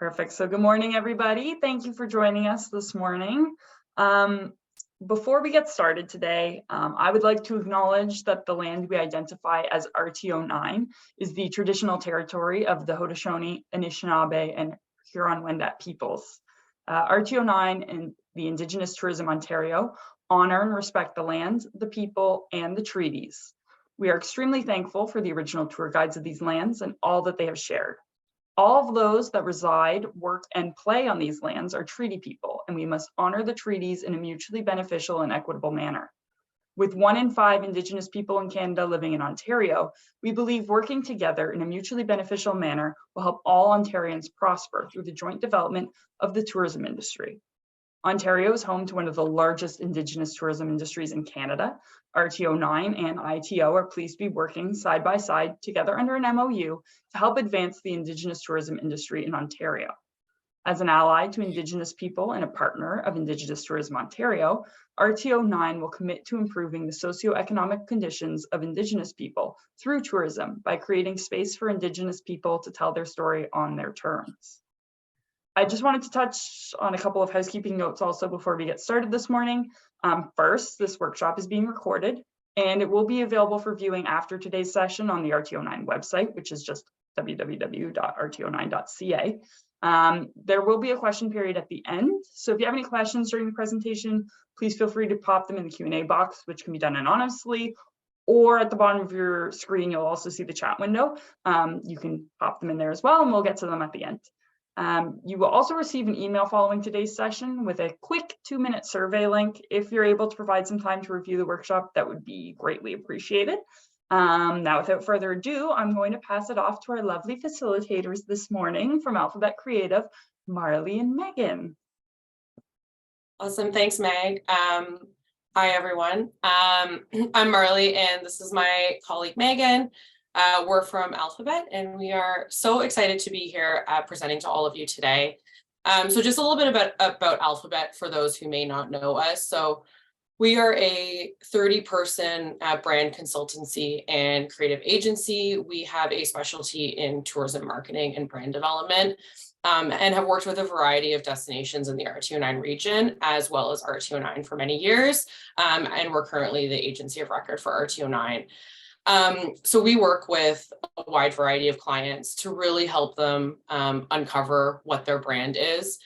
Perfect. So good morning, everybody. Thank you for joining us this morning. Before we get started today, I would like to acknowledge that the land we identify as RTO9 is the traditional territory of the Haudenosaunee, Anishinaabe, and Huron-Wendat peoples. RTO9 and the Indigenous Tourism Ontario honor and respect the land, the people, and the treaties. We are extremely thankful for the original tour guides of these lands and all that they have shared. All of those that reside, work, and play on these lands are treaty people, and we must honor the treaties in a mutually beneficial and equitable manner. With 1 in 5 Indigenous people in Canada living in Ontario, we believe working together in a mutually beneficial manner will help all Ontarians prosper through the joint development of the tourism industry. Ontario is home to one of the largest Indigenous tourism industries in Canada. RTO9 and ITO are pleased to be working side by side together under an MOU to help advance the Indigenous tourism industry in Ontario. As an ally to Indigenous people and a partner of Indigenous Tourism Ontario, RTO9 will commit to improving the socioeconomic conditions of Indigenous people through tourism by creating space for Indigenous people to tell their story on their terms. I just wanted to touch on a couple of housekeeping notes also before we get started this morning. First, this workshop is being recorded and it will be available for viewing after today's session on the RTO9 website, which is just www.rto9.ca. There will be a question period at the end. So if you have any questions during the presentation, please feel free to pop them in the Q&A box, which can be done anonymously, or at the bottom of your screen, you'll also see the chat window. You can pop them in there as well, and we'll get to them at the end. You will also receive an email following today's session with a quick 2-minute survey link. If you're able to provide some time to review the workshop, that would be greatly appreciated. Now, without further ado, I'm going to pass it off to our lovely facilitators this morning from Alphabet Creative, Marley and Megan. Awesome, thanks, Meg. Hi, everyone. I'm Marley, and this is my colleague, Megan. We're from Alphabet, and we are so excited to be here presenting to all of you today. So just a little bit about Alphabet for those who may not know us. So we are a 30-person brand consultancy and creative agency. We have a specialty in tourism marketing and brand development, and have worked with a variety of destinations in the RTO9 region, as well as RTO9 for many years. And we're currently the agency of record for RTO9. So we work with a wide variety of clients to really help them uncover what their brand is.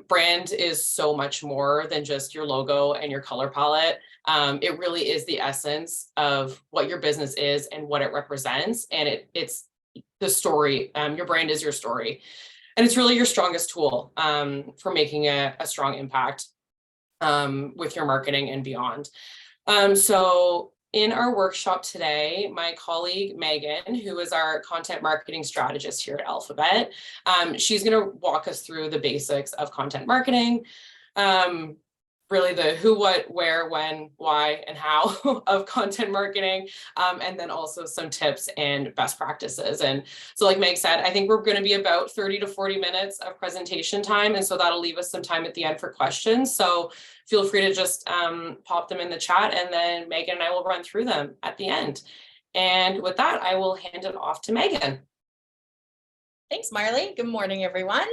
Brand is so much more than just your logo and your color palette. It really is the essence of what your business is and what it represents. And it's the story. Your brand is your story. And it's really your strongest tool for making a strong impact with your marketing and beyond. So in our workshop today, my colleague, Megan, who is our content marketing strategist here at Alphabet, she's going to walk us through the basics of content marketing, really the who, what, where, when, why, and how of content marketing, and then also some tips and best practices. And so like Meg said, I think we're going to be about 30 to 40 minutes of presentation time. And so that'll leave us some time at the end for questions. So feel free to just pop them in the chat, and then Megan and I will run through them at the end. And with that, I will hand it off to Megan. Thanks, Marley. Good morning, everyone.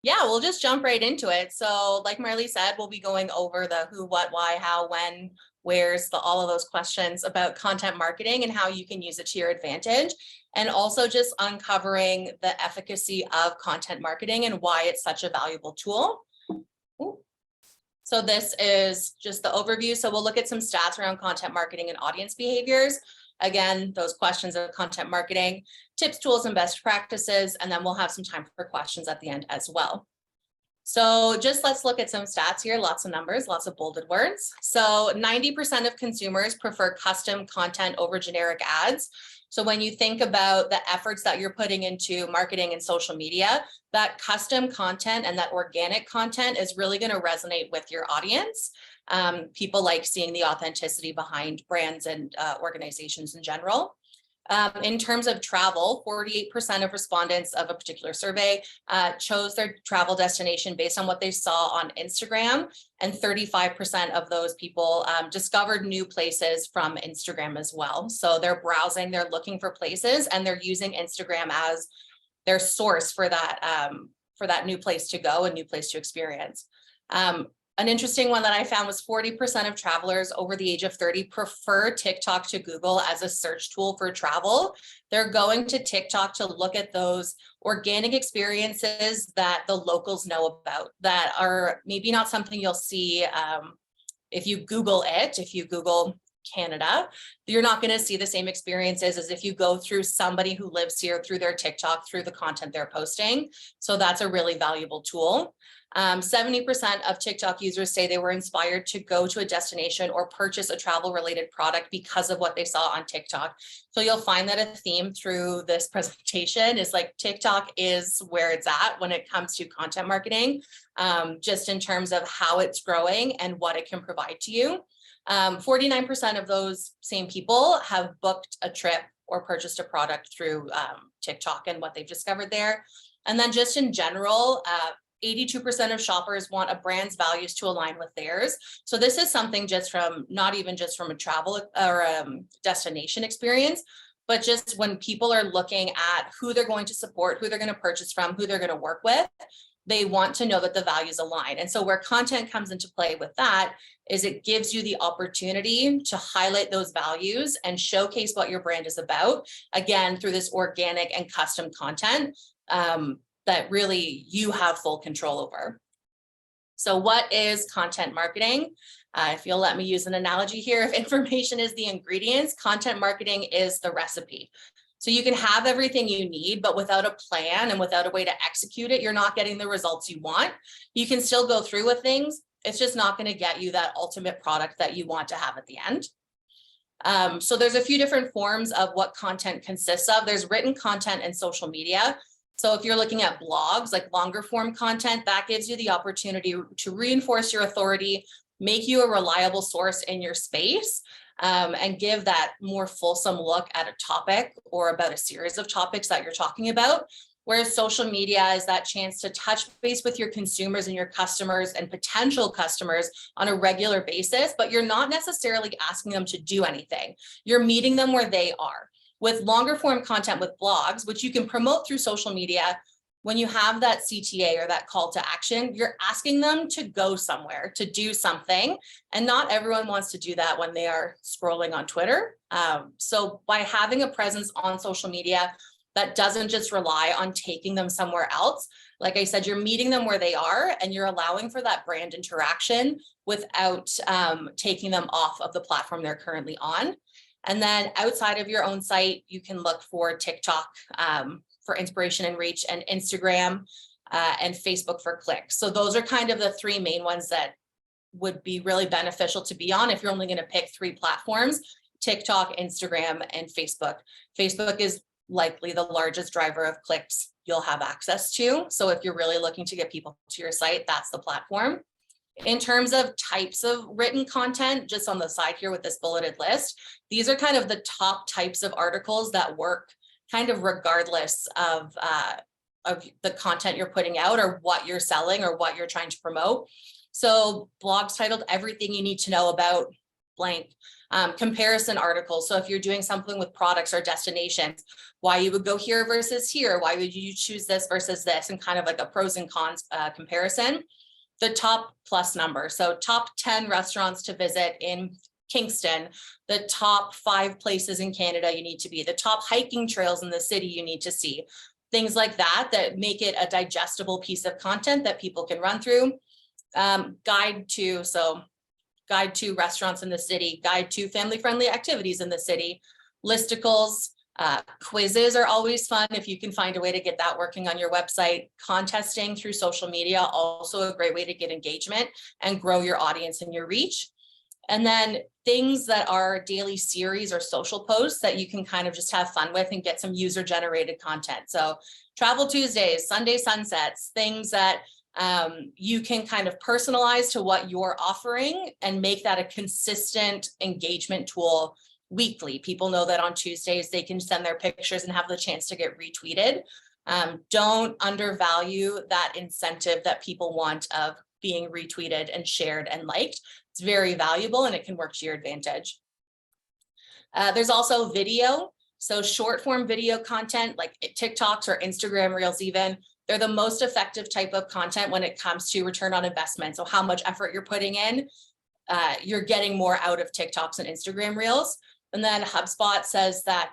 Yeah, we'll just jump right into it. So like Marley said, we'll be going over the who, what, why, how, when, where's, all of those questions about content marketing and how you can use it to your advantage. And also just uncovering the efficacy of content marketing and why it's such a valuable tool. Ooh. So this is just the overview. So we'll look at some stats around content marketing and audience behaviors. Again, those questions of content marketing, tips, tools, and best practices, and then we'll have some time for questions at the end as well. So just let's look at some stats here, lots of numbers, lots of bolded words. So 90% of consumers prefer custom content over generic ads. So when you think about the efforts that you're putting into marketing and social media, that custom content and that organic content is really going to resonate with your audience. People like seeing the authenticity behind brands and organizations in general. In terms of travel, 48% of respondents of a particular survey chose their travel destination based on what they saw on Instagram, and 35% of those people discovered new places from Instagram as well. So they're browsing, they're looking for places, and they're using Instagram as their source for that new place to go, a new place to experience. An interesting one that I found was 40% of travelers over the age of 30 prefer TikTok to Google as a search tool for travel. They're going to TikTok to look at those organic experiences that the locals know about that are maybe not something you'll see if you Google it. If you Google Canada, you're not going to see the same experiences as if you go through somebody who lives here through their TikTok, through the content they're posting. So that's a really valuable tool. 70% of TikTok users say they were inspired to go to a destination or purchase a travel related product because of what they saw on TikTok. So you'll find that a theme through this presentation is like TikTok is where it's at when it comes to content marketing, just in terms of how it's growing and what it can provide to you. 49% of those same people have booked a trip or purchased a product through TikTok and what they've discovered there. And then just in general, 82% of shoppers want a brand's values to align with theirs. So this is something just from, not even just from a travel or destination experience, but just when people are looking at who they're going to support, who they're going to purchase from, who they're going to work with, they want to know that the values align. And so where content comes into play with that is it gives you the opportunity to highlight those values and showcase what your brand is about, again, through this organic and custom content that really you have full control over. So what is content marketing? If you'll let me use an analogy here, if information is the ingredients, content marketing is the recipe. So you can have everything you need, but without a plan and without a way to execute it, you're not getting the results you want. You can still go through with things. It's just not going to get you that ultimate product that you want to have at the end. So there's a few different forms of what content consists of. There's written content and social media. So if you're looking at blogs, like longer form content, that gives you the opportunity to reinforce your authority, make you a reliable source in your space, and give that more fulsome look at a topic or about a series of topics that you're talking about. Whereas social media is that chance to touch base with your consumers and your customers and potential customers on a regular basis, but you're not necessarily asking them to do anything. You're meeting them where they are. With longer form content with blogs, which you can promote through social media, when you have that CTA or that call to action, you're asking them to go somewhere, to do something. And not everyone wants to do that when they are scrolling on Twitter. So by having a presence on social media that doesn't just rely on taking them somewhere else, like I said, you're meeting them where they are and you're allowing for that brand interaction without taking them off of the platform they're currently on. And then outside of your own site, you can look for TikTok for inspiration and reach, and Instagram and Facebook for clicks. So those are kind of the three main ones that would be really beneficial to be on if you're only going to pick three platforms: TikTok, Instagram, and Facebook. Facebook is likely the largest driver of clicks you'll have access to. So if you're really looking to get people to your site, that's the platform. In terms of types of written content, just on the side here with this bulleted list, these are kind of the top types of articles that work kind of regardless of the content you're putting out or what you're selling or what you're trying to promote. So blogs titled "Everything You Need to Know About blank," comparison articles. So if you're doing something with products or destinations, why you would go here versus here, why would you choose this versus this, and kind of like a pros and cons comparison. The top plus number. So top 10 restaurants to visit in Kingston, the top 5 places in Canada you need to be, the top hiking trails in the city you need to see, things like that, that make it a digestible piece of content that people can run through. Guide to restaurants in the city, guide to family-friendly activities in the city, listicles. Quizzes are always fun if you can find a way to get that working on your website. Contesting through social media, also a great way to get engagement and grow your audience and your reach. And then things that are daily series or social posts that you can kind of just have fun with and get some user generated content. So Travel Tuesdays, Sunday sunsets, things that you can kind of personalize to what you're offering and make that a consistent engagement tool weekly. People know that on Tuesdays they can send their pictures and have the chance to get retweeted. Don't undervalue that incentive that people want of being retweeted and shared and liked. It's very valuable and it can work to your advantage. There's also video. So short form video content like TikToks or Instagram Reels even, they're the most effective type of content when it comes to return on investment. So how much effort you're putting in, you're getting more out of TikToks and Instagram Reels. And then HubSpot says that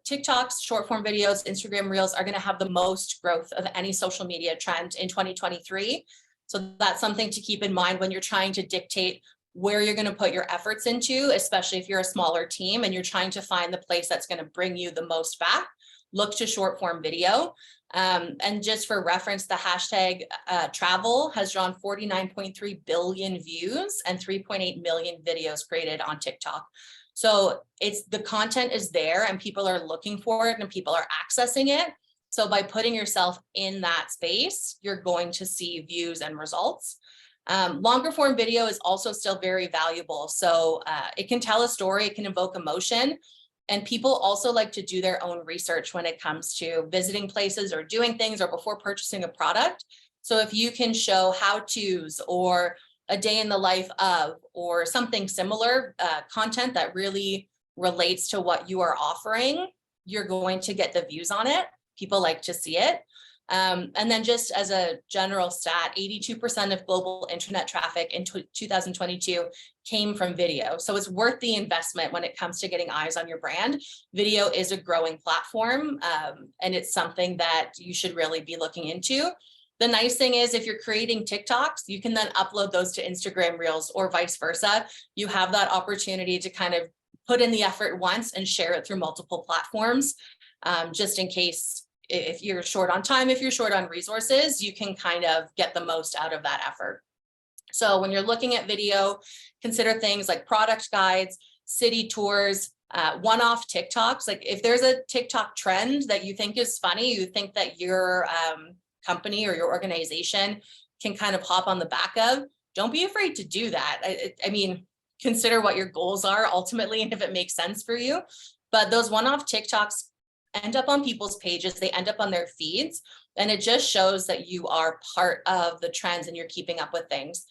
TikToks, short form videos, Instagram Reels are going to have the most growth of any social media trend in 2023. So that's something to keep in mind when you're trying to dictate where you're going to put your efforts into, especially if you're a smaller team and you're trying to find the place that's going to bring you the most back. Look to short form video. And just for reference, the hashtag travel has drawn 49.3 billion views and 3.8 million videos created on TikTok. So the content is there and people are looking for it and people are accessing it. So by putting yourself in that space, you're going to see views and results. Longer form video is also still very valuable. So it can tell a story, it can evoke emotion. And people also like to do their own research when it comes to visiting places or doing things or before purchasing a product. So if you can show how-tos or a day in the life of, or something similar content that really relates to what you are offering, you're going to get the views on it. People like to see it. And then just as a general stat, 82% of global internet traffic in 2022 came from video. So it's worth the investment when it comes to getting eyes on your brand. Video is a growing platform, and it's something that you should really be looking into. The nice thing is if you're creating TikToks, you can then upload those to Instagram Reels or vice versa. You have that opportunity to kind of put in the effort once and share it through multiple platforms, just in case if you're short on time, if you're short on resources, you can kind of get the most out of that effort. So when you're looking at video, consider things like product guides, city tours, one-off TikToks. Like if there's a TikTok trend that you think is funny, you think that your company or your organization can kind of hop on the back of, don't be afraid to do that. I mean, consider what your goals are ultimately and if it makes sense for you. But those one-off TikToks end up on people's pages, they end up on their feeds, and it just shows that you are part of the trends and you're keeping up with things.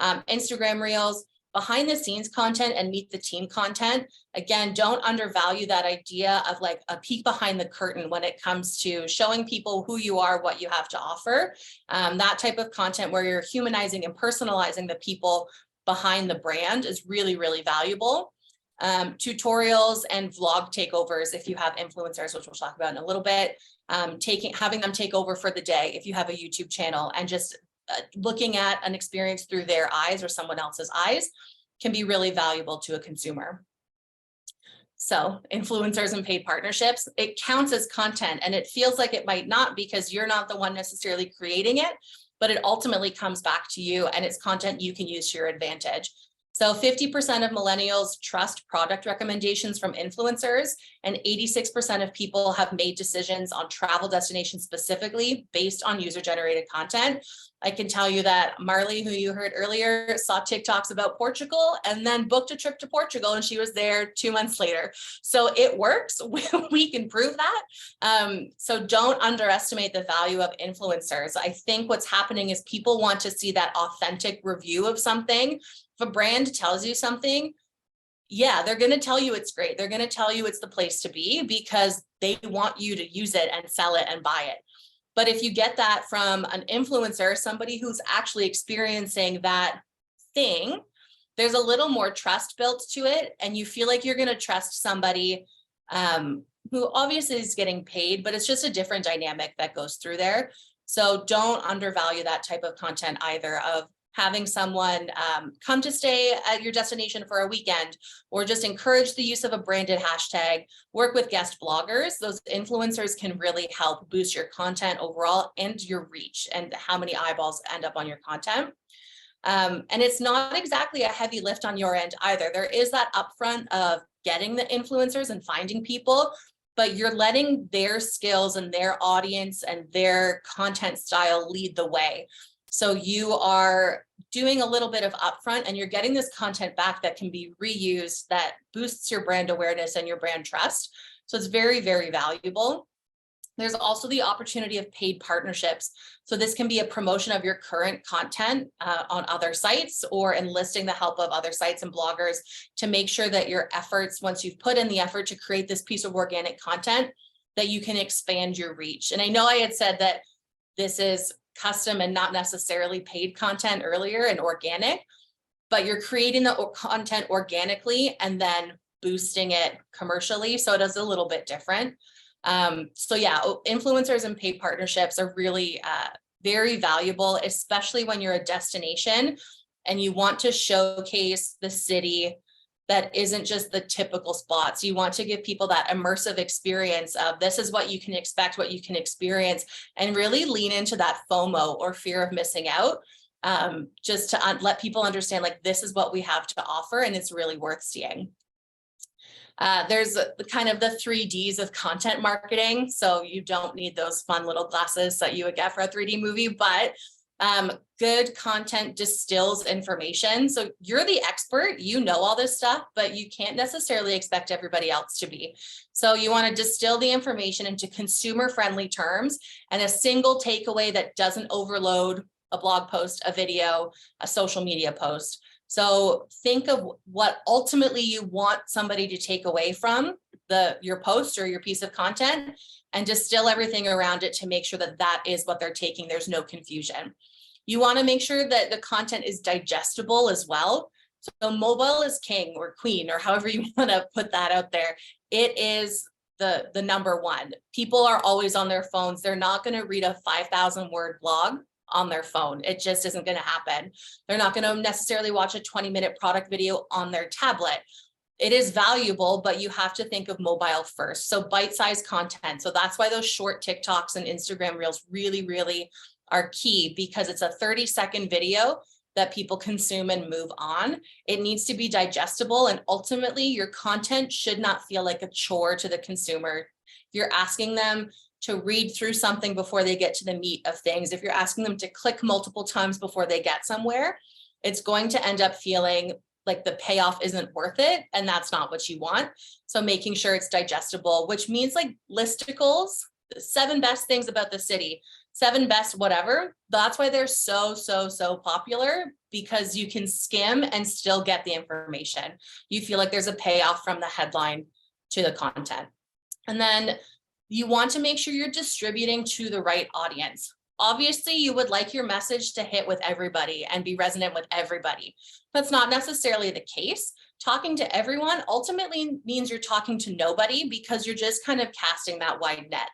Instagram Reels, behind the scenes content and meet the team content. Again, don't undervalue that idea of like a peek behind the curtain when it comes to showing people who you are, what you have to offer. That type of content where you're humanizing and personalizing the people behind the brand is really, really valuable. Tutorials and vlog takeovers if you have influencers, which we'll talk about in a little bit, having them take over for the day if you have a YouTube channel, and just looking at an experience through their eyes or someone else's eyes can be really valuable to a consumer. So influencers and paid partnerships, it counts as content, and it feels like it might not because you're not the one necessarily creating it, but it ultimately comes back to you and it's content you can use to your advantage. So 50% of millennials trust product recommendations from influencers, and 86% of people have made decisions on travel destinations specifically based on user-generated content. I can tell you that Marley, who you heard earlier, saw TikToks about Portugal and then booked a trip to Portugal, and she was there 2 months later. So it works. We can prove that. So don't underestimate the value of influencers. I think what's happening is people want to see that authentic review of something. If a brand tells you something, yeah, they're going to tell you it's great. They're going to tell you it's the place to be because they want you to use it and sell it and buy it. But if you get that from an influencer, somebody who's actually experiencing that thing, there's a little more trust built to it. And you feel like you're going to trust somebody who obviously is getting paid, but it's just a different dynamic that goes through there. So don't undervalue that type of content either, of having someone come to stay at your destination for a weekend, or just encourage the use of a branded hashtag, work with guest bloggers. Those influencers can really help boost your content overall and your reach and how many eyeballs end up on your content. And it's not exactly a heavy lift on your end either. There is that upfront of getting the influencers and finding people, but you're letting their skills and their audience and their content style lead the way. So you are doing a little bit of upfront and you're getting this content back that can be reused, that boosts your brand awareness and your brand trust. So it's very, very valuable. There's also the opportunity of paid partnerships. So this can be a promotion of your current content on other sites, or enlisting the help of other sites and bloggers to make sure that your efforts, once you've put in the effort to create this piece of organic content, that you can expand your reach. And I know I had said that this is custom and not necessarily paid content earlier and organic, but you're creating the content organically and then boosting it commercially. So it is a little bit different. So yeah, influencers and paid partnerships are really very valuable, especially when you're a destination and you want to showcase the city that isn't just the typical spots. You want to give people that immersive experience of this is what you can expect, what you can experience, and really lean into that FOMO, or fear of missing out, just to let people understand, like, this is what we have to offer and it's really worth seeing. There's kind of the 3Ds of content marketing. So you don't need those fun little glasses that you would get for a 3D movie, but good content distills information. So you're the expert, you know all this stuff, but you can't necessarily expect everybody else to be. So you want to distill the information into consumer-friendly terms and a single takeaway that doesn't overload a blog post, a video, a social media post. So think of what ultimately you want somebody to take away from your post or your piece of content, and distill everything around it to make sure that that is what they're taking. There's no confusion. You want to make sure that the content is digestible as well. So mobile is king or queen, or however you want to put that out there. It is the number one. People are always on their phones. They're not going to read a 5,000 word blog on their phone. It just isn't going to happen. They're not going to necessarily watch a 20-minute product video on their tablet. It is valuable, but you have to think of mobile first. So bite-sized content. So that's why those short TikToks and Instagram Reels really, really are key, because it's a 30-second video that people consume and move on. It needs to be digestible, and ultimately your content should not feel like a chore to the consumer. You're asking them to read through something before they get to the meat of things. If you're asking them to click multiple times before they get somewhere, it's going to end up feeling like the payoff isn't worth it, and that's not what you want. So making sure it's digestible, which means like listicles, 7 best things about the city, 7 best whatever. That's why they're so popular, because you can skim and still get the information. You feel like there's a payoff from the headline to the content. And then you want to make sure you're distributing to the right audience. Obviously, you would like your message to hit with everybody and be resonant with everybody. That's not necessarily the case. Talking to everyone ultimately means you're talking to nobody, because you're just kind of casting that wide net.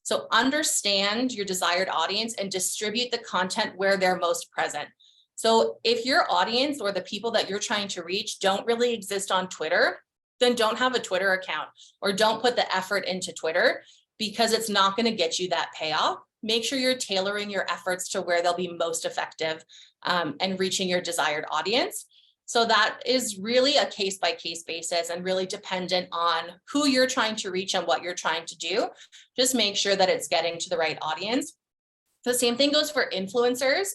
So understand your desired audience and distribute the content where they're most present. So if your audience or the people that you're trying to reach don't really exist on Twitter, then don't have a Twitter account, or don't put the effort into Twitter, because it's not going to get you that payoff. Make sure you're tailoring your efforts to where they'll be most effective and reaching your desired audience. So that is really a case-by-case basis and really dependent on who you're trying to reach and what you're trying to do. Just make sure that it's getting to the right audience. The same thing goes for influencers.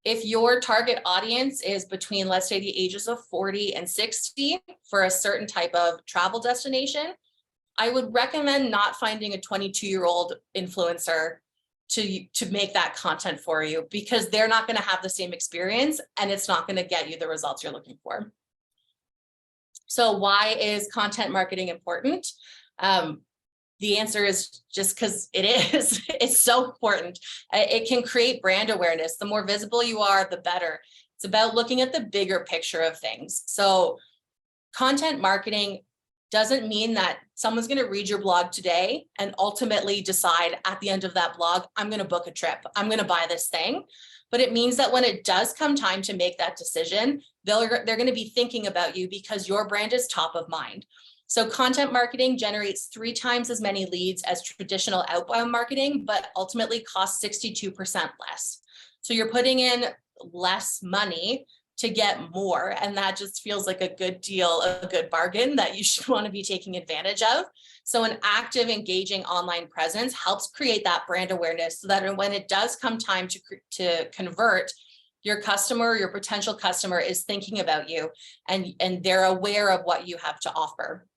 If your target audience is between, let's say, the ages of 40 and 60 for a certain type of travel destination, I would recommend not finding a 22-year-old influencer to make that content for you, because they're not going to have the same experience and it's not going to get you the results you're looking for. So why is content marketing important? The answer is just because it is. It's so important. It can create brand awareness. The more visible you are, the better. It's about looking at the bigger picture of things. So content marketing doesn't mean that someone's going to read your blog today and ultimately decide at the end of that blog, I'm going to book a trip, I'm going to buy this thing. But it means that when it does come time to make that decision, they're going to be thinking about you, because your brand is top of mind. So content marketing generates 3 times as many leads as traditional outbound marketing, but ultimately costs 62% less. So you're putting in less money to get more. And that just feels like a good deal, a good bargain that you should want to be taking advantage of. So an active, engaging online presence helps create that brand awareness, so that when it does come time to convert, your customer, your potential customer is thinking about you, and they're aware of what you have to offer.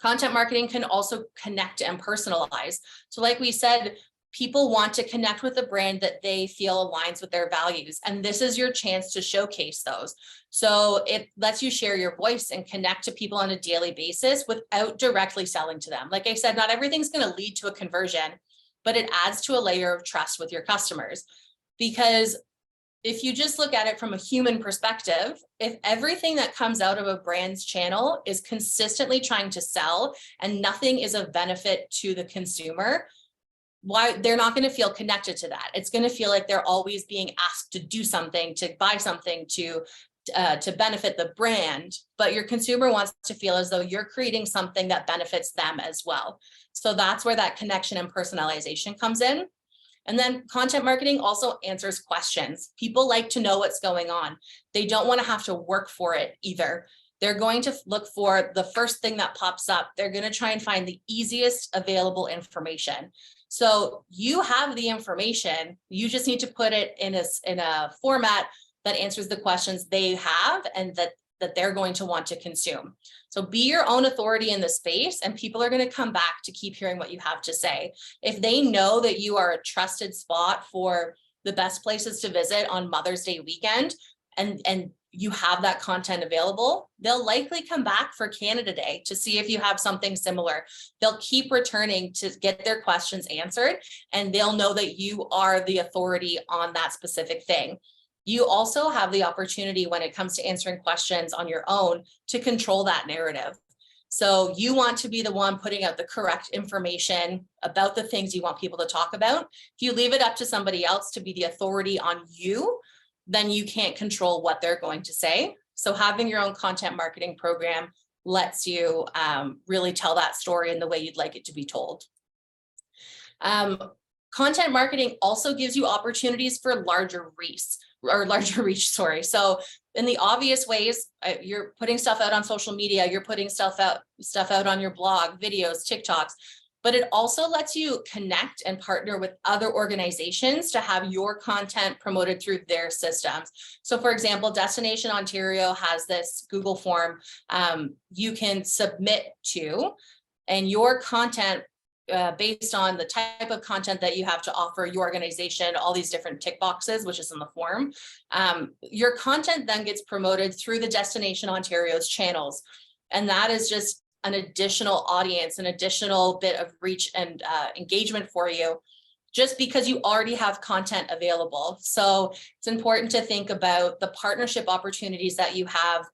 Content marketing can also connect and personalize. So like we said, people want to connect with a brand that they feel aligns with their values. And this is your chance to showcase those. So it lets you share your voice and connect to people on a daily basis without directly selling to them. Like I said, not everything's going to lead to a conversion, but it adds to a layer of trust with your customers. Because if you just look at it from a human perspective, if everything that comes out of a brand's channel is consistently trying to sell and nothing is of benefit to the consumer, why they're not going to feel connected to that. It's going to feel like they're always being asked to do something, to buy something, to benefit the brand, but your consumer wants to feel as though you're creating something that benefits them as well. So that's where that connection and personalization comes in. And then content marketing also answers questions. People like to know what's going on. They don't want to have to work for it either. They're going to look for the first thing that pops up. They're going to try and find the easiest available information. So you have the information, you just need to put it in a format that answers the questions they have and that they're going to want to consume. So be your own authority in the space, and people are going to come back to keep hearing what you have to say. If they know that you are a trusted spot for the best places to visit on Mother's Day weekend, and you have that content available, they'll likely come back for Canada Day to see if you have something similar. They'll keep returning to get their questions answered, and they'll know that you are the authority on that specific thing. You also have the opportunity when it comes to answering questions on your own to control that narrative. So you want to be the one putting out the correct information about the things you want people to talk about. If you leave it up to somebody else to be the authority on you, then you can't control what they're going to say. So having your own content marketing program lets you really tell that story in the way you'd like it to be told. Content marketing also gives you opportunities for larger reach. So in the obvious ways, you're putting stuff out on social media, you're putting stuff out on your blog, videos, TikToks, but it also lets you connect and partner with other organizations to have your content promoted through their systems. So for example, Destination Ontario has this Google form you can submit to, and your content based on the type of content that you have to offer your organization, all these different tick boxes, which is in the form, your content then gets promoted through the Destination Ontario's channels. And that is just an additional audience, an additional bit of reach and engagement for you, just because you already have content available. So it's important to think about the partnership opportunities that you have,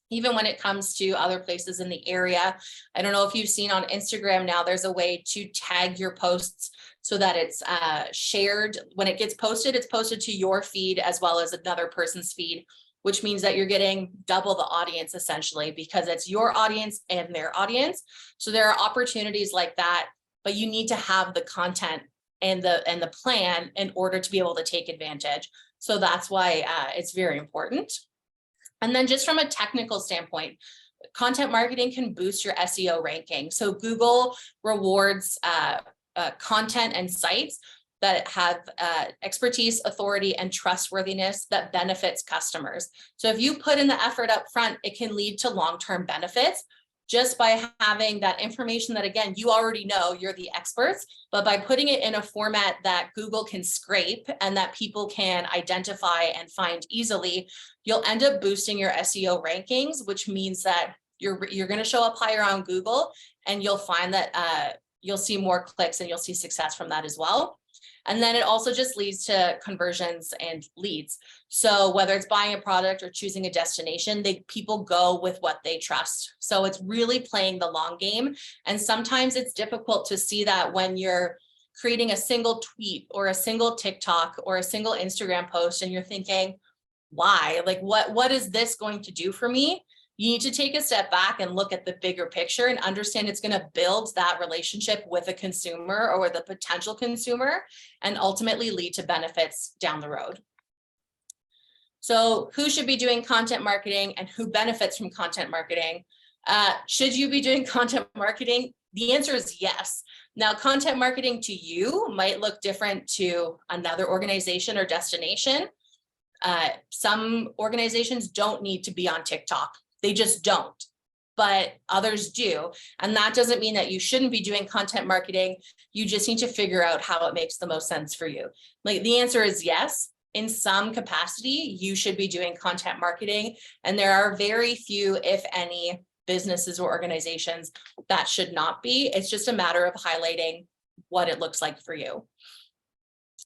even when it comes to other places in the area. I don't know if you've seen on Instagram now, there's a way to tag your posts so that it's shared. When it gets posted, it's posted to your feed as well as another person's feed, which means that you're getting double the audience essentially, because it's your audience and their audience. So there are opportunities like that, but you need to have the content and the plan in order to be able to take advantage. So that's why it's very important. And then just from a technical standpoint, content marketing can boost your SEO ranking. So Google rewards content and sites that have expertise, authority, and trustworthiness that benefits customers. So if you put in the effort up front, it can lead to long-term benefits just by having that information that, again, you already know, you're the experts, but by putting it in a format that Google can scrape and that people can identify and find easily, you'll end up boosting your SEO rankings, which means that you're going to show up higher on Google, and you'll find that you'll see more clicks and you'll see success from that as well. And then it also just leads to conversions and leads. So whether it's buying a product or choosing a destination, people go with what they trust. So it's really playing the long game. And sometimes it's difficult to see that when you're creating a single tweet or a single TikTok or a single Instagram post, and you're thinking, why? Like, what is this going to do for me? You need to take a step back and look at the bigger picture and understand it's going to build that relationship with a consumer or with a potential consumer and ultimately lead to benefits down the road. So who should be doing content marketing and who benefits from content marketing? Should you be doing content marketing? The answer is yes. Now, content marketing to you might look different to another organization or destination. Some organizations don't need to be on TikTok. They just don't. but others do. And that doesn't mean that you shouldn't be doing content marketing. You just need to figure out how it makes the most sense for you. Like the answer is yes. In some capacity, you should be doing content marketing. And there are very few, if any, businesses or organizations that should not be. It's just a matter of highlighting what it looks like for you.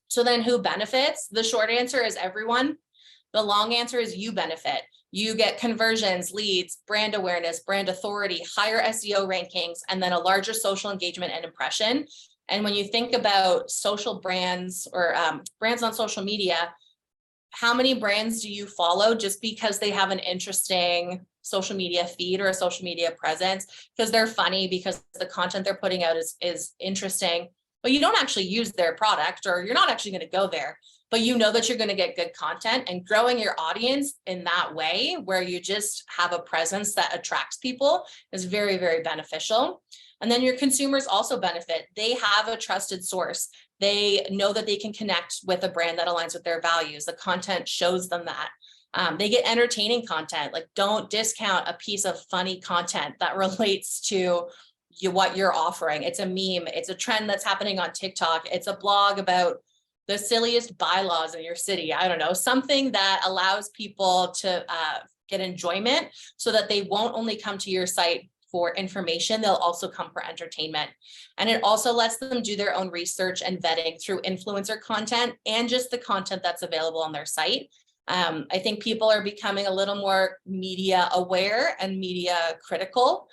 So then who benefits? The short answer is everyone. The long answer is you benefit. You get conversions, leads, brand awareness, brand authority, higher SEO rankings, and then a larger social engagement and impression. And when you think about social brands or brands on social media, how many brands do you follow just because they have an interesting social media feed or a social media presence, because they're funny, because the content they're putting out is interesting, but you don't actually use their product, or you're not actually going to go there, but you know that you're going to get good content. And growing your audience in that way, where you just have a presence that attracts people, is very, very beneficial. And then your consumers also benefit. They have a trusted source. They know that they can connect with a brand that aligns with their values. The content shows them that. They get entertaining content. Like, don't discount a piece of funny content that relates to what you're offering. It's a meme. It's a trend that's happening on TikTok. It's a blog about the silliest bylaws in your city. I don't know, something that allows people to get enjoyment, so that they won't only come to your site for information, they'll also come for entertainment. And it also lets them do their own research and vetting through influencer content and just the content that's available on their site. I think people are becoming a little more media aware and media critical.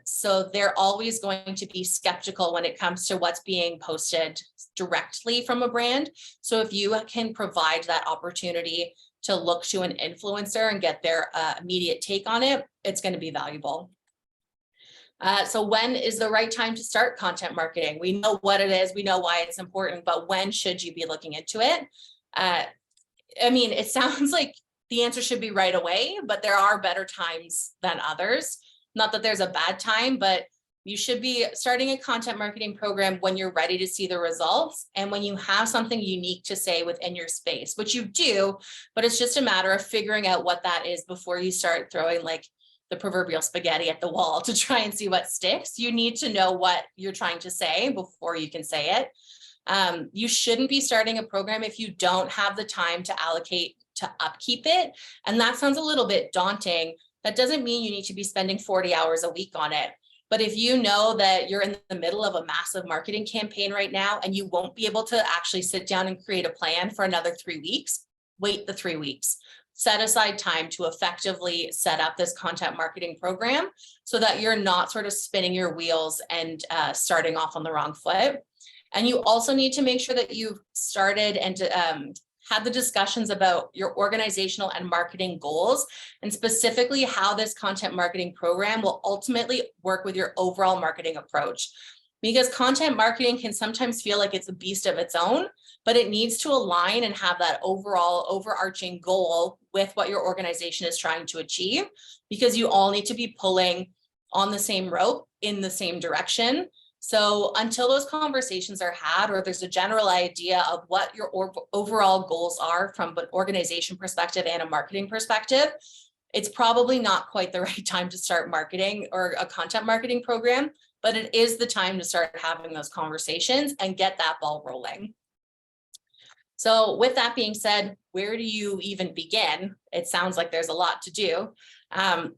So they're always going to be skeptical when it comes to what's being posted directly from a brand. So if you can provide that opportunity to look to an influencer and get their immediate take on it, it's going to be valuable. So when is the right time to start content marketing? We know what it is, we know why it's important, but when should you be looking into it? I mean, it sounds like the answer should be right away, but there are better times than others. Not that there's a bad time, but you should be starting a content marketing program when you're ready to see the results and when you have something unique to say within your space, which you do, but it's just a matter of figuring out what that is before you start throwing like the proverbial spaghetti at the wall to try and see what sticks. You need to know what you're trying to say before you can say it. You shouldn't be starting a program if you don't have the time to allocate to upkeep it. And that sounds a little bit daunting. That doesn't mean you need to be spending 40 hours a week on it. But if you know that you're in the middle of a massive marketing campaign right now and you won't be able to actually sit down and create a plan for another 3 weeks, wait the 3 weeks. Set aside time to effectively set up this content marketing program so that you're not sort of spinning your wheels and starting off on the wrong foot. And you also need to make sure that you've started and had the discussions about your organizational and marketing goals, and specifically how this content marketing program will ultimately work with your overall marketing approach. Because content marketing can sometimes feel like it's a beast of its own, but it needs to align and have that overall overarching goal with what your organization is trying to achieve, because you all need to be pulling on the same rope in the same direction. So until those conversations are had, or there's a general idea of what your overall goals are from an organization perspective and a marketing perspective, it's probably not quite the right time to start marketing or a content marketing program, but it is the time to start having those conversations and get that ball rolling. So with that being said, where do you even begin? It sounds like there's a lot to do.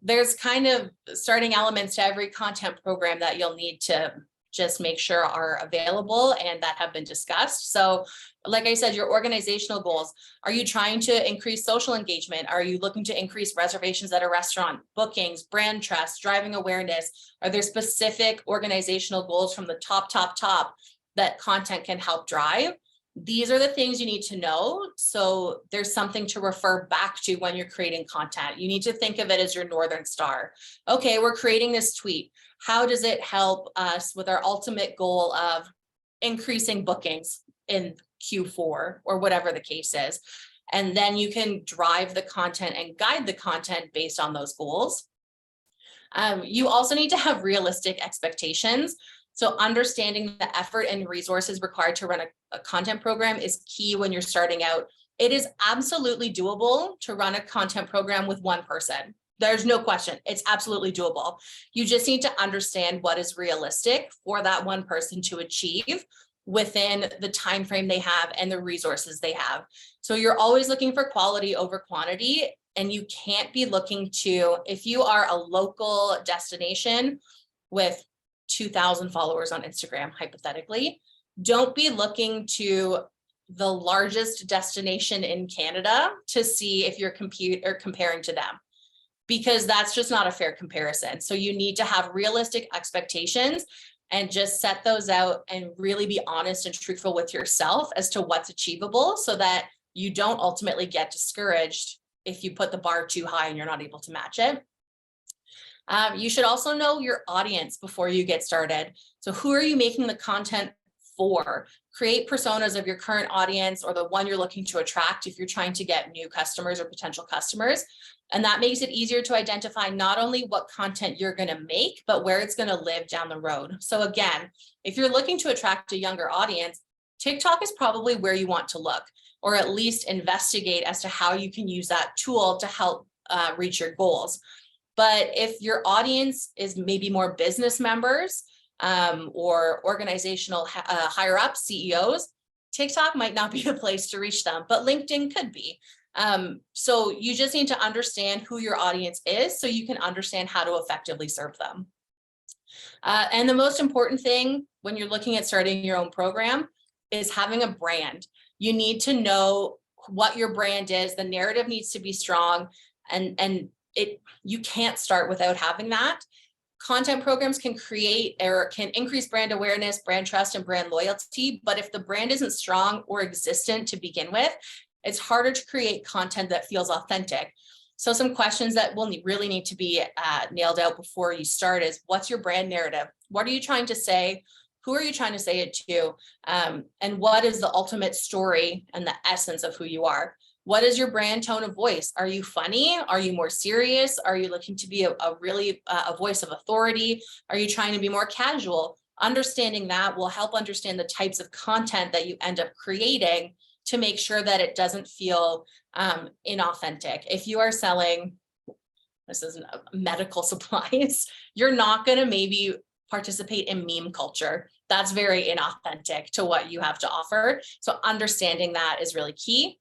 There's kind of starting elements to every content program that you'll need to just make sure are available and that have been discussed. So like I said, your organizational goals, are you trying to increase social engagement? Are you looking to increase reservations at a restaurant, bookings, brand trust, driving awareness? Are there specific organizational goals from the top that content can help drive? These are the things you need to know. So there's something to refer back to when you're creating content. You need to think of it as your Northern Star. Okay, we're creating this tweet. How does it help us with our ultimate goal of increasing bookings in Q4 or whatever the case is? And then you can drive the content and guide the content based on those goals. You also need to have realistic expectations. So understanding the effort and resources required to run a content program is key when you're starting out. It is absolutely doable to run a content program with one person. There's no question. It's absolutely doable. You just need to understand what is realistic for that one person to achieve within the time frame they have and the resources they have. So you're always looking for quality over quantity, and you can't be looking to, if you are a local destination with 2,000 followers on Instagram, hypothetically, don't be looking to the largest destination in Canada to see if you're comparing to them, because that's just not a fair comparison. So you need to have realistic expectations and just set those out and really be honest and truthful with yourself as to what's achievable, so that you don't ultimately get discouraged if you put the bar too high and you're not able to match it. You should also know your audience before you get started. So who are you making the content for? Create personas of your current audience or the one you're looking to attract if you're trying to get new customers or potential customers. And that makes it easier to identify not only what content you're going to make, but where it's going to live down the road. So again, if you're looking to attract a younger audience, TikTok is probably where you want to look, or at least investigate as to how you can use that tool to help reach your goals. But if your audience is maybe more business members or organizational higher up CEOs, TikTok might not be the place to reach them, but LinkedIn could be. So you just need to understand who your audience is so you can understand how to effectively serve them. And the most important thing when you're looking at starting your own program is having a brand. You need to know what your brand is. The narrative needs to be strong, and you can't start without having that. Content programs can create or can increase brand awareness, brand trust, and brand loyalty. But if the brand isn't strong or existent to begin with, it's harder to create content that feels authentic. So some questions that will really need to be nailed out before you start is, what's your brand narrative? What are you trying to say? Who are you trying to say it to? And what is the ultimate story and the essence of who you are? What is your brand tone of voice? Are you funny? Are you more serious? Are you looking to be a voice of authority? Are you trying to be more casual? Understanding that will help understand the types of content that you end up creating to make sure that it doesn't feel inauthentic. If you are selling, this is medical supplies, you're not going to maybe participate in meme culture. That's very inauthentic to what you have to offer. So understanding that is really key.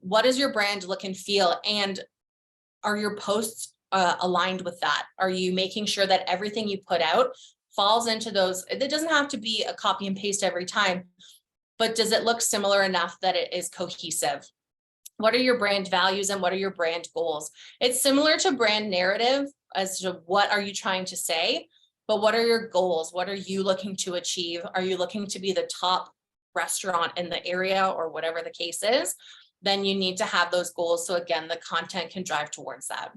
What does your brand look and feel? And are your posts aligned with that? Are you making sure that everything you put out falls into those? It doesn't have to be a copy and paste every time, but does it look similar enough that it is cohesive? What are your brand values and what are your brand goals? It's similar to brand narrative as to what are you trying to say, but what are your goals? What are you looking to achieve? Are you looking to be the top restaurant in the area or whatever the case is? Then you need to have those goals. So again, the content can drive towards that.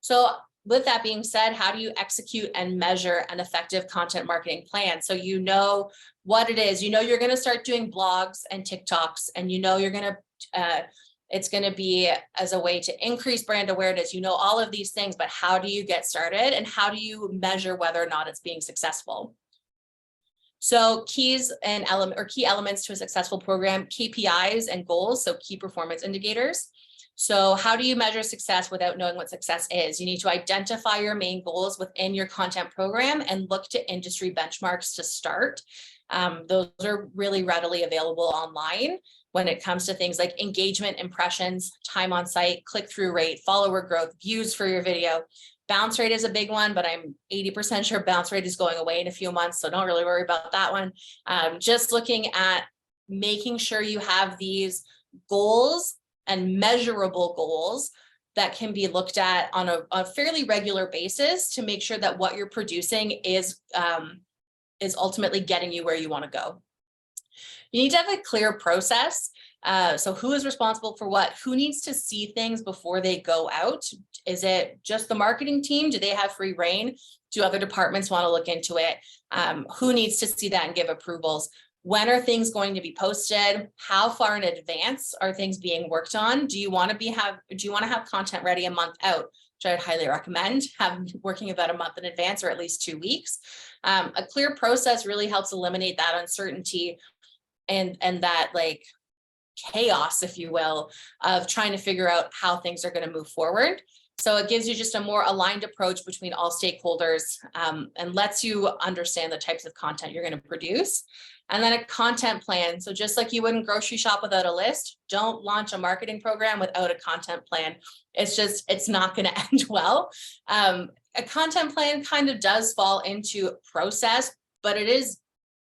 So with that being said, how do you execute and measure an effective content marketing plan? So you know what it is, you're going to start doing blogs and TikToks, and you're going to, it's going to be as a way to increase brand awareness, all of these things, but how do you get started and how do you measure whether or not it's being successful? So keys and key elements to a successful program, KPIs and goals, so key performance indicators. So how do you measure success without knowing what success is? You need to identify your main goals within your content program and look to industry benchmarks to start. Those are really readily available online when it comes to things like engagement, impressions, time on site, click-through rate, follower growth, views for your video. Bounce rate is a big one, but I'm 80% sure bounce rate is going away in a few months, so don't really worry about that one. Just looking at making sure you have these goals and measurable goals that can be looked at on a fairly regular basis to make sure that what you're producing is ultimately getting you where you want to go. You need to have a clear process. So who is responsible for what? Who needs to see things before they go out? Is it just the marketing team? Do they have free reign? Do other departments want to look into it? Who needs to see that and give approvals? When are things going to be posted? How far in advance are things being worked on? Do you want to have content ready a month out? Which I'd highly recommend working about a month in advance or at least 2 weeks. A clear process really helps eliminate that uncertainty and that chaos, if you will, of trying to figure out how things are going to move forward. So it gives you just a more aligned approach between all stakeholders, and lets you understand the types of content you're going to produce. And then a content plan. So just like you wouldn't grocery shop without a list, don't launch a marketing program without a content plan. It's not going to end well. A content plan kind of does fall into process, but it is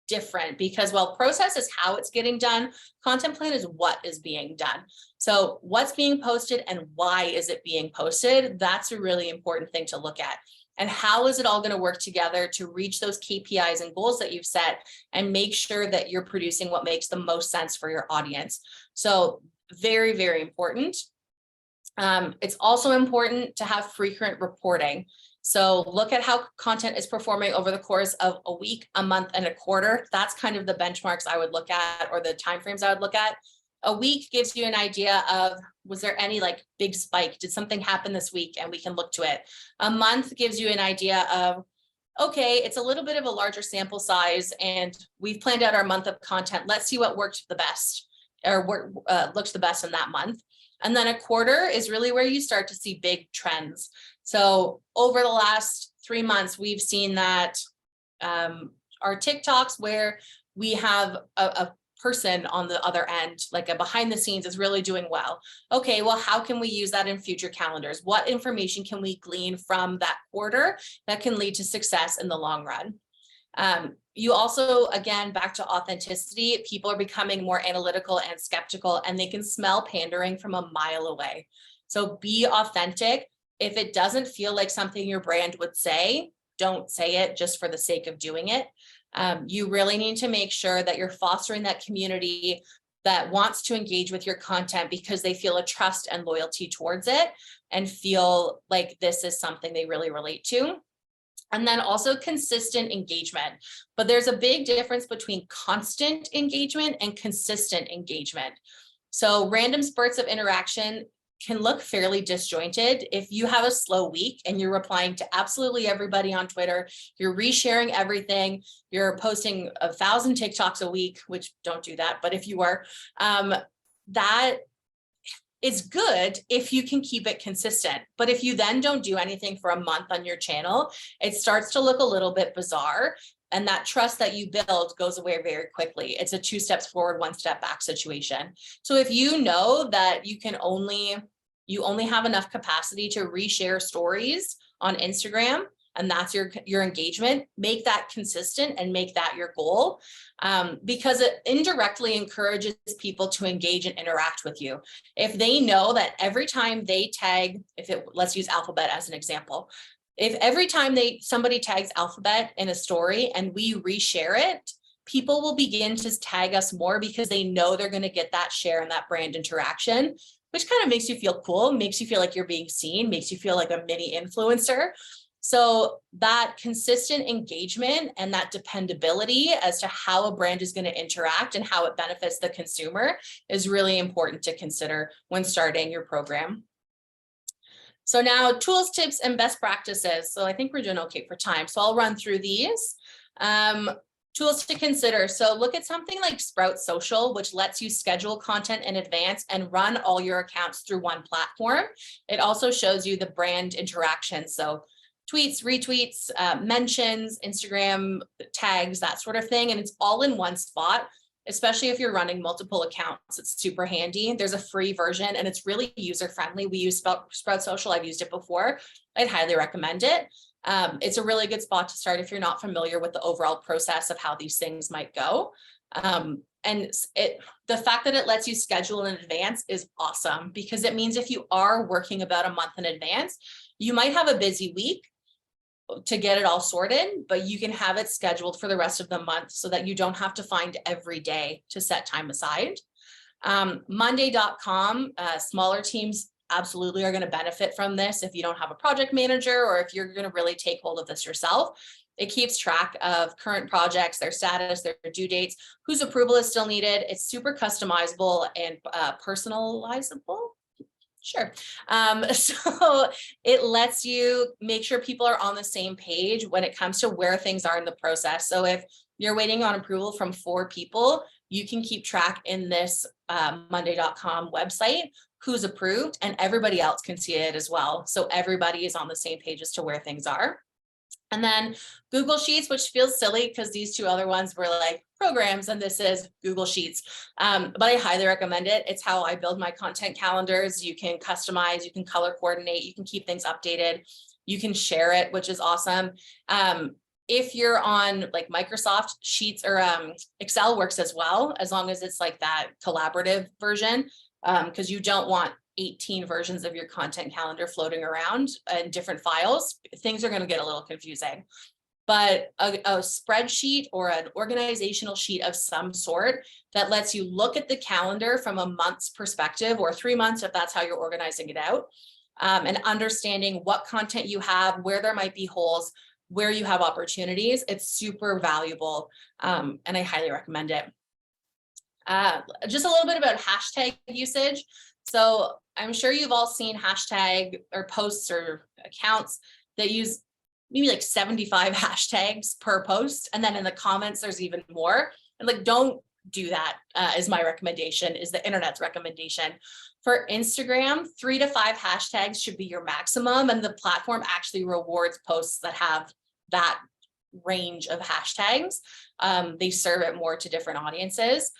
different because while process is how it's getting done, content plan is what is being done. So what's being posted and why is it being posted? That's a really important thing to look at. And how is it all going to work together to reach those KPIs and goals that you've set and make sure that you're producing what makes the most sense for your audience? So very, very important. It's also important to have frequent reporting. So look at how content is performing over the course of a week, a month, and a quarter. That's kind of the benchmarks I would look at, or the timeframes I would look at. A week gives you an idea of, was there any like big spike? Did something happen this week? And we can look to it. A month gives you an idea of, okay, it's a little bit of a larger sample size and we've planned out our month of content. Let's see what worked the best or what looked the best in that month. And then a quarter is really where you start to see big trends. So over the last 3 months, we've seen that our TikToks where we have a person on the other end, like a behind the scenes, is really doing well. Okay, well, how can we use that in future calendars? What information can we glean from that quarter that can lead to success in the long run? You also, again, back to authenticity, people are becoming more analytical and skeptical, and they can smell pandering from a mile away. So be authentic. If it doesn't feel like something your brand would say, don't say it just for the sake of doing it. You really need to make sure that you're fostering that community that wants to engage with your content because they feel a trust and loyalty towards it and feel like this is something they really relate to. And then also consistent engagement. But there's a big difference between constant engagement and consistent engagement. So random spurts of interaction can look fairly disjointed. If you have a slow week and you're replying to absolutely everybody on Twitter, you're resharing everything, you're posting 1,000 TikToks a week, which don't do that, but if you were, that is good if you can keep it consistent. But if you then don't do anything for a month on your channel, it starts to look a little bit bizarre. And that trust that you build goes away very quickly. It's a 2 steps forward, 1 step back situation. So if you know that you only have enough capacity to reshare stories on Instagram, and that's your engagement, make that consistent and make that your goal, because it indirectly encourages people to engage and interact with you. If they know that every time they tag, let's use Alphabet as an example. If every time somebody tags Alphabet in a story and we reshare it, people will begin to tag us more because they know they're going to get that share and that brand interaction, which kind of makes you feel cool, makes you feel like you're being seen, makes you feel like a mini influencer. So that consistent engagement and that dependability as to how a brand is going to interact and how it benefits the consumer is really important to consider when starting your program. So now tools, tips, and best practices. So I think we're doing okay for time. So I'll run through these. Tools to consider. So look at something like Sprout Social, which lets you schedule content in advance and run all your accounts through one platform. It also shows you the brand interaction. So tweets, retweets, mentions, Instagram tags, that sort of thing. And it's all in one spot, especially if you're running multiple accounts. It's super handy. There's a free version and it's really user-friendly. We use Sprout Social. I've used it before. I'd highly recommend it. It's a really good spot to start if you're not familiar with the overall process of how these things might go. And the fact that it lets you schedule in advance is awesome because it means if you are working about a month in advance, you might have a busy week to get it all sorted, but you can have it scheduled for the rest of the month so that you don't have to find every day to set time aside. Monday.com, smaller teams absolutely are going to benefit from this if you don't have a project manager or if you're going to really take hold of this yourself. It keeps track of current projects, their status, their due dates, whose approval is still needed. It's super customizable and personalizable. Sure. So it lets you make sure people are on the same page when it comes to where things are in the process. So if you're waiting on approval from 4 people, you can keep track in this Monday.com website who's approved, and everybody else can see it as well. So everybody is on the same page as to where things are. And then Google Sheets, which feels silly because these 2 other ones were like programs and this is Google Sheets. But I highly recommend it. It's how I build my content calendars. You can customize, you can color coordinate, you can keep things updated, you can share it, which is awesome. If you're on like Microsoft Sheets or Excel works as well, as long as it's like that collaborative version, because you don't want 18 versions of your content calendar floating around in different files. Things are going to get a little confusing. But a spreadsheet or an organizational sheet of some sort that lets you look at the calendar from a month's perspective, or 3 months if that's how you're organizing it out, and understanding what content you have, where there might be holes, where you have opportunities. It's super valuable, and I highly recommend it. Just a little bit about hashtag usage. So I'm sure you've all seen hashtag or posts or accounts that use maybe like 75 hashtags per post. And then in the comments, there's even more. And like, don't do that is my recommendation, is the internet's recommendation. For Instagram, 3 to 5 hashtags should be your maximum. And the platform actually rewards posts that have that range of hashtags. They serve it more to different audiences.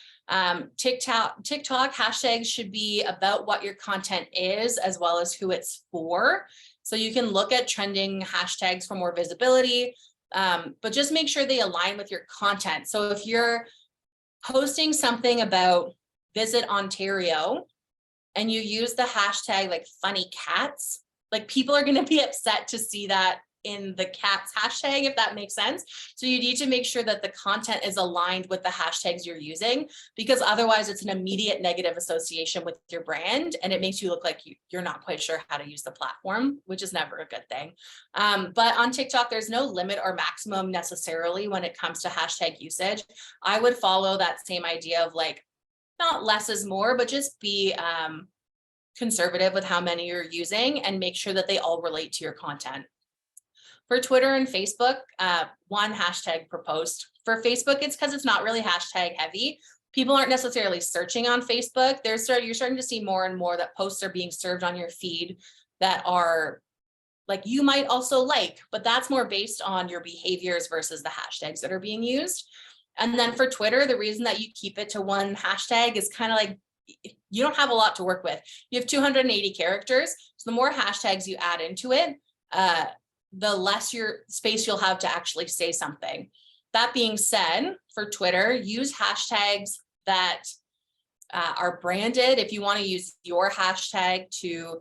TikTok hashtags should be about what your content is as well as who it's for. So you can look at trending hashtags for more visibility, but just make sure they align with your content. So if you're posting something about Visit Ontario and you use the hashtag like funny cats, like people are going to be upset to see that in the cats hashtag, if that makes sense. So you need to make sure that the content is aligned with the hashtags you're using, because otherwise it's an immediate negative association with your brand and it makes you look like you're not quite sure how to use the platform, which is never a good thing. But on TikTok, there's no limit or maximum necessarily when it comes to hashtag usage. I would follow that same idea of like, not less is more, but just be conservative with how many you're using and make sure that they all relate to your content. For Twitter and Facebook, 1 hashtag per post. For Facebook, it's because it's not really hashtag heavy. People aren't necessarily searching on Facebook. You're starting to see more and more that posts are being served on your feed that are like you might also like, but that's more based on your behaviors versus the hashtags that are being used. And then for Twitter, the reason that you keep it to 1 hashtag is kind of like you don't have a lot to work with. You have 280 characters. So the more hashtags you add into it, the less your space you'll have to actually say something. That being said, for Twitter, use hashtags that are branded. If you want to use your hashtag to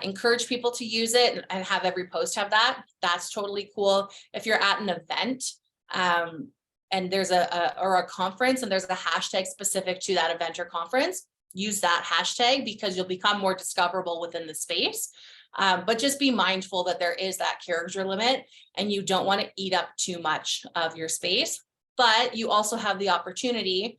encourage people to use it and have every post have that, that's totally cool. If you're at an event and there's a conference and there's a hashtag specific to that event or conference, use that hashtag because you'll become more discoverable within the space. But just be mindful that there is that character limit and you don't want to eat up too much of your space, but you also have the opportunity,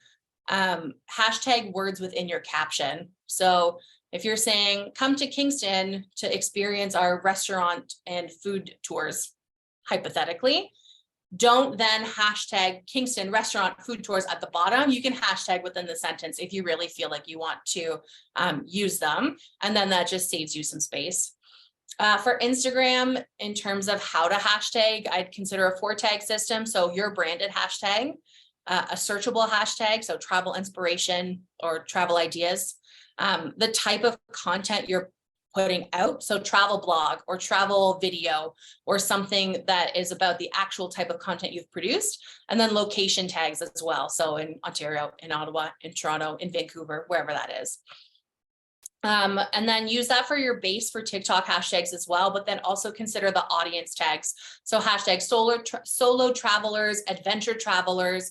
hashtag words within your caption. So if you're saying, come to Kingston to experience our restaurant and food tours, hypothetically, don't then hashtag Kingston restaurant food tours at the bottom. You can hashtag within the sentence if you really feel like you want to use them. And then that just saves you some space. For Instagram, in terms of how to hashtag, I'd consider a 4-tag system. So your branded hashtag, a searchable hashtag, so travel inspiration or travel ideas, the type of content you're putting out, so travel blog or travel video or something that is about the actual type of content you've produced, and then location tags as well. So in Ontario, in Ottawa, in Toronto, in Vancouver, wherever that is. And then use that for your base for TikTok hashtags as well, but then also consider the audience tags. So hashtag solo travelers, adventure travelers,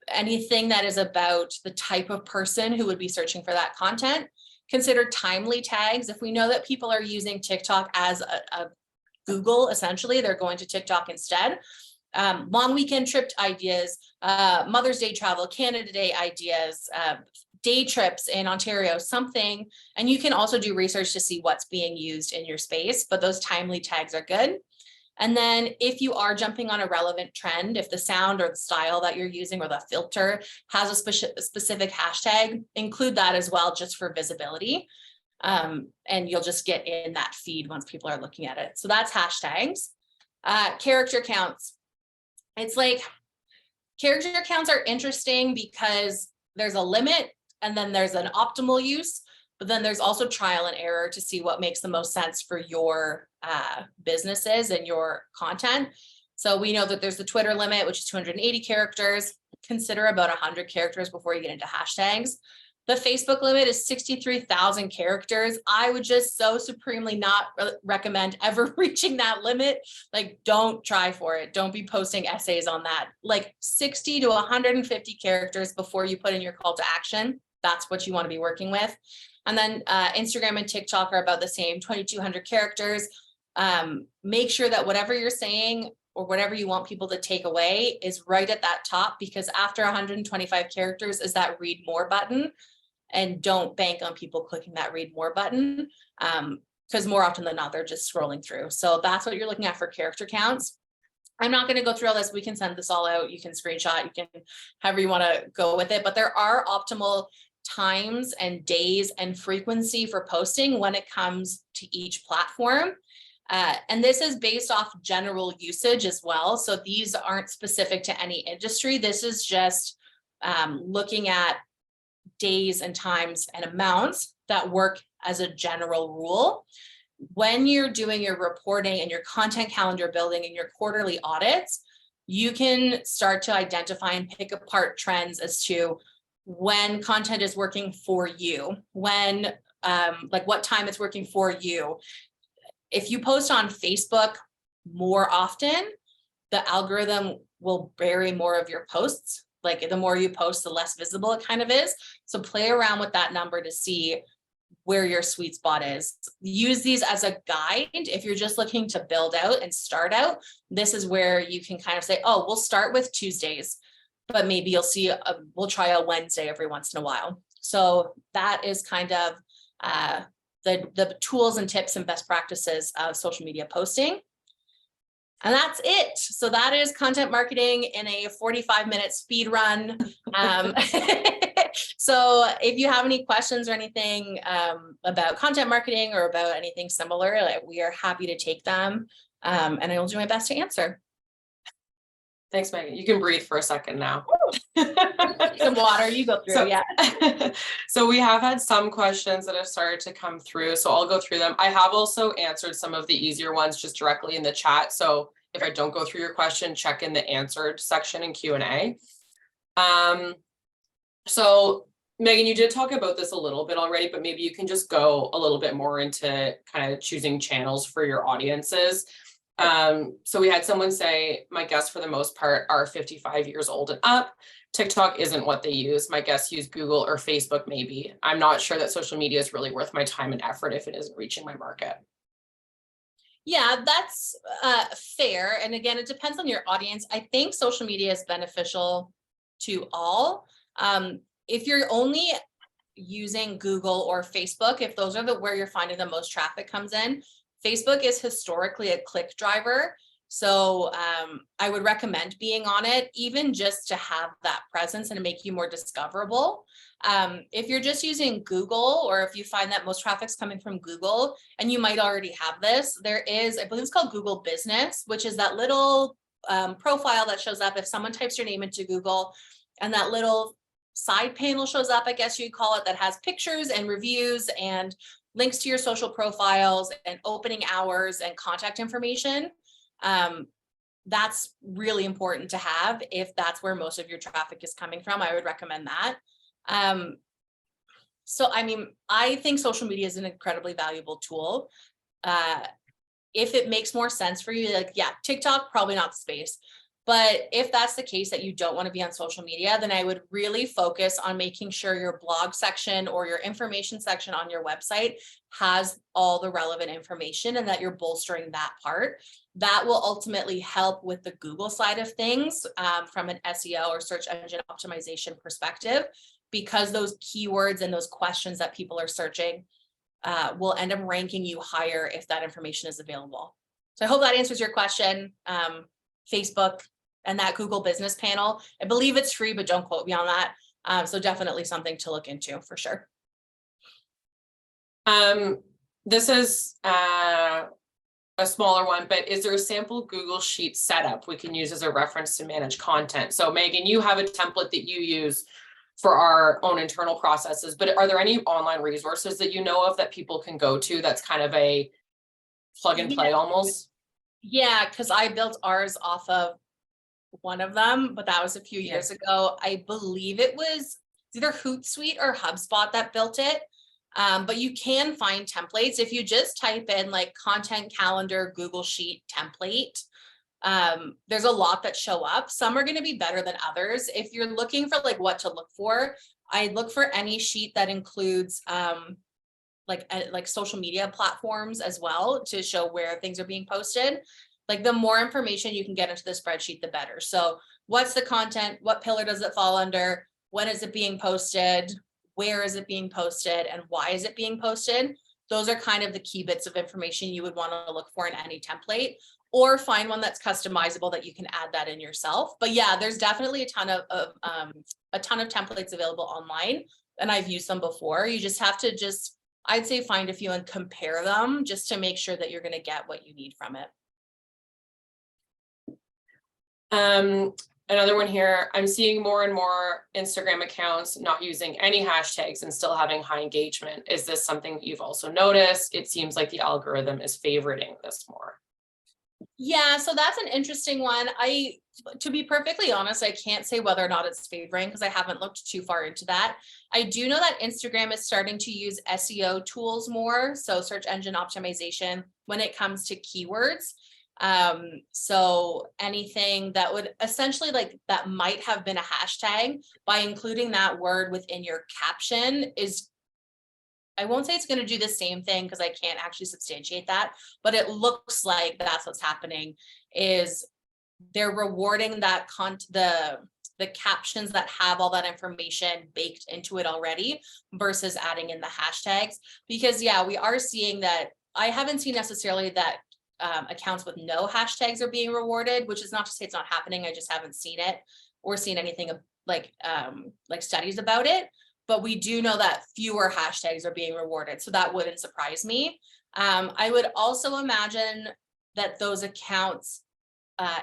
anything that is about the type of person who would be searching for that content. Consider timely tags. If we know that people are using TikTok as a Google, essentially, they're going to TikTok instead. Long weekend trip ideas, Mother's Day travel, Canada Day ideas, day trips in Ontario, something, and you can also do research to see what's being used in your space, but those timely tags are good. And then if you are jumping on a relevant trend, if the sound or the style that you're using or the filter has a specific hashtag, include that as well, just for visibility. And you'll just get in that feed once people are looking at it. So that's hashtags. Character counts. It's like character counts are interesting because there's a limit and then there's an optimal use, but then there's also trial and error to see what makes the most sense for your businesses and your content. So we know that there's the Twitter limit, which is 280 characters. Consider about 100 characters before you get into hashtags. The Facebook limit is 63,000 characters. I would just so supremely not recommend ever reaching that limit. Like, don't try for it. Don't be posting essays on that. Like 60 to 150 characters before you put in your call to action. That's what you want to be working with. And then Instagram and TikTok are about the same, 2,200 characters. Make sure that whatever you're saying or whatever you want people to take away is right at that top, because after 125 characters is that read more button. And don't bank on people clicking that read more button, because more often than not, they're just scrolling through. So that's what you're looking at for character counts. I'm not going to go through all this. We can send this all out. You can screenshot, you can however you want to go with it. But there are optimal times and days and frequency for posting when it comes to each platform. And this is based off general usage as well. So these aren't specific to any industry. This is just looking at days and times and amounts that work as a general rule. When you're doing your reporting and your content calendar building and your quarterly audits, you can start to identify and pick apart trends as to when content is working for you, when like what time it's working for you. If you post on Facebook more often, the algorithm will bury more of your posts. Like the more you post, the less visible it kind of is. So play around with that number to see where your sweet spot is. Use these as a guide. If you're just looking to build out and start out, this is where you can kind of say, oh, we'll start with Tuesdays, but maybe you'll see, we'll try a Wednesday every once in a while. So that is kind of the tools and tips and best practices of social media posting. And that's it. So that is content marketing in a 45-minute speed run. So if you have any questions or anything about content marketing or about anything similar, like, we are happy to take them. And I will do my best to answer. Thanks, Megan. You can breathe for a second now. Some water, you go through. So, yeah. So we have had some questions that have started to come through, so I'll go through them. I have also answered some of the easier ones just directly in the chat. So if I don't go through your question, check in the answered section in Q&A. So Megan, you did talk about this a little bit already, but maybe you can just go a little bit more into kind of choosing channels for your audiences. So we had someone say, my guests for the most part are 55 years old and up. TikTok isn't what they use. My guests use Google or Facebook maybe. I'm not sure that social media is really worth my time and effort if it isn't reaching my market. Yeah, that's fair. And again, it depends on your audience. I think social media is beneficial to all. If you're only using Google or Facebook, if those are where you're finding the most traffic comes in, Facebook is historically a click driver. So I would recommend being on it, even just to have that presence and make you more discoverable. If you're just using Google, or if you find that most traffic's coming from Google, and you might already have this, there is, I believe it's called Google Business, which is that little profile that shows up if someone types your name into Google, and that little side panel shows up, I guess you'd call it, that has pictures and reviews and links to your social profiles and opening hours and contact information. That's really important to have if that's where most of your traffic is coming from. I would recommend that. So, I mean, I think social media is an incredibly valuable tool. If it makes more sense for you, like, yeah, TikTok, probably not the space. But if that's the case, that you don't want to be on social media, then I would really focus on making sure your blog section or your information section on your website has all the relevant information, and that you're bolstering that part. that will ultimately help with the Google side of things from an SEO or search engine optimization perspective, because those keywords and those questions that people are searching will end up ranking you higher if that information is available. So I hope that answers your question. Facebook and that Google Business Panel, I believe it's free, but don't quote me on that. So definitely something to look into for sure. This is a smaller one, but is there a sample Google Sheet setup we can use as a reference to manage content? So Megan, you have a template that you use for our own internal processes, but are there any online resources that you know of that people can go to that's kind of a plug and play almost? Yeah, because I built ours off of one of them, but that was a few years ago. I believe it was either Hootsuite or HubSpot that built it. But you can find templates if you just type in like content calendar Google Sheet template. There's a lot that show up. Some are going to be better than others. If you're looking for like what to look for, I look for any sheet that includes like social media platforms as well to show where things are being posted. Like the more information you can get into the spreadsheet, the better. So what's the content? What pillar does it fall under? When is it being posted? Where is it being posted? And why is it being posted? Those are kind of the key bits of information you would want to look for in any template, or find one that's customizable that you can add that in yourself. But yeah, there's definitely a ton of templates available online, and I've used them before. You just have to I'd say find a few and compare them just to make sure that you're going to get what you need from it. Another one here, I'm seeing more and more Instagram accounts not using any hashtags and still having high engagement. Is this something that you've also noticed? It seems like the algorithm is favoriting this more. Yeah, so that's an interesting one. To be perfectly honest, I can't say whether or not it's favoring because I haven't looked too far into that. I do know that Instagram is starting to use SEO tools more, so search engine optimization, when it comes to keywords. So anything that would essentially that might have been a hashtag, by including that word within your caption is, I won't say it's going to do the same thing because I can't actually substantiate that, but it looks like that's what's happening, is they're rewarding that the captions that have all that information baked into it already versus adding in the hashtags. Because yeah, we are seeing that. I haven't seen necessarily that accounts with no hashtags are being rewarded, which is not to say it's not happening. I just haven't seen it or seen anything like studies about it. But we do know that fewer hashtags are being rewarded, so that wouldn't surprise me. I would also imagine that those accounts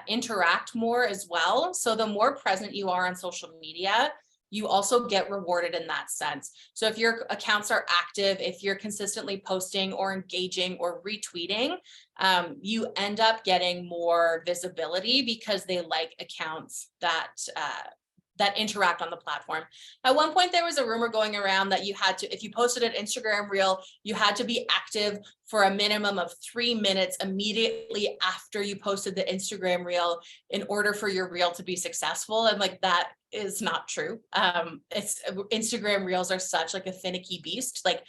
interact more as well. So the more present you are on social media, you also get rewarded in that sense. So if your accounts are active, if you're consistently posting or engaging or retweeting, you end up getting more visibility because they like accounts that interact on the platform. At one point, there was a rumor going around that you had to, if you posted an Instagram reel, you had to be active for a minimum of 3 minutes immediately after you posted the Instagram reel in order for your reel to be successful. And like, that is not true. Instagram reels are such like a finicky beast. Like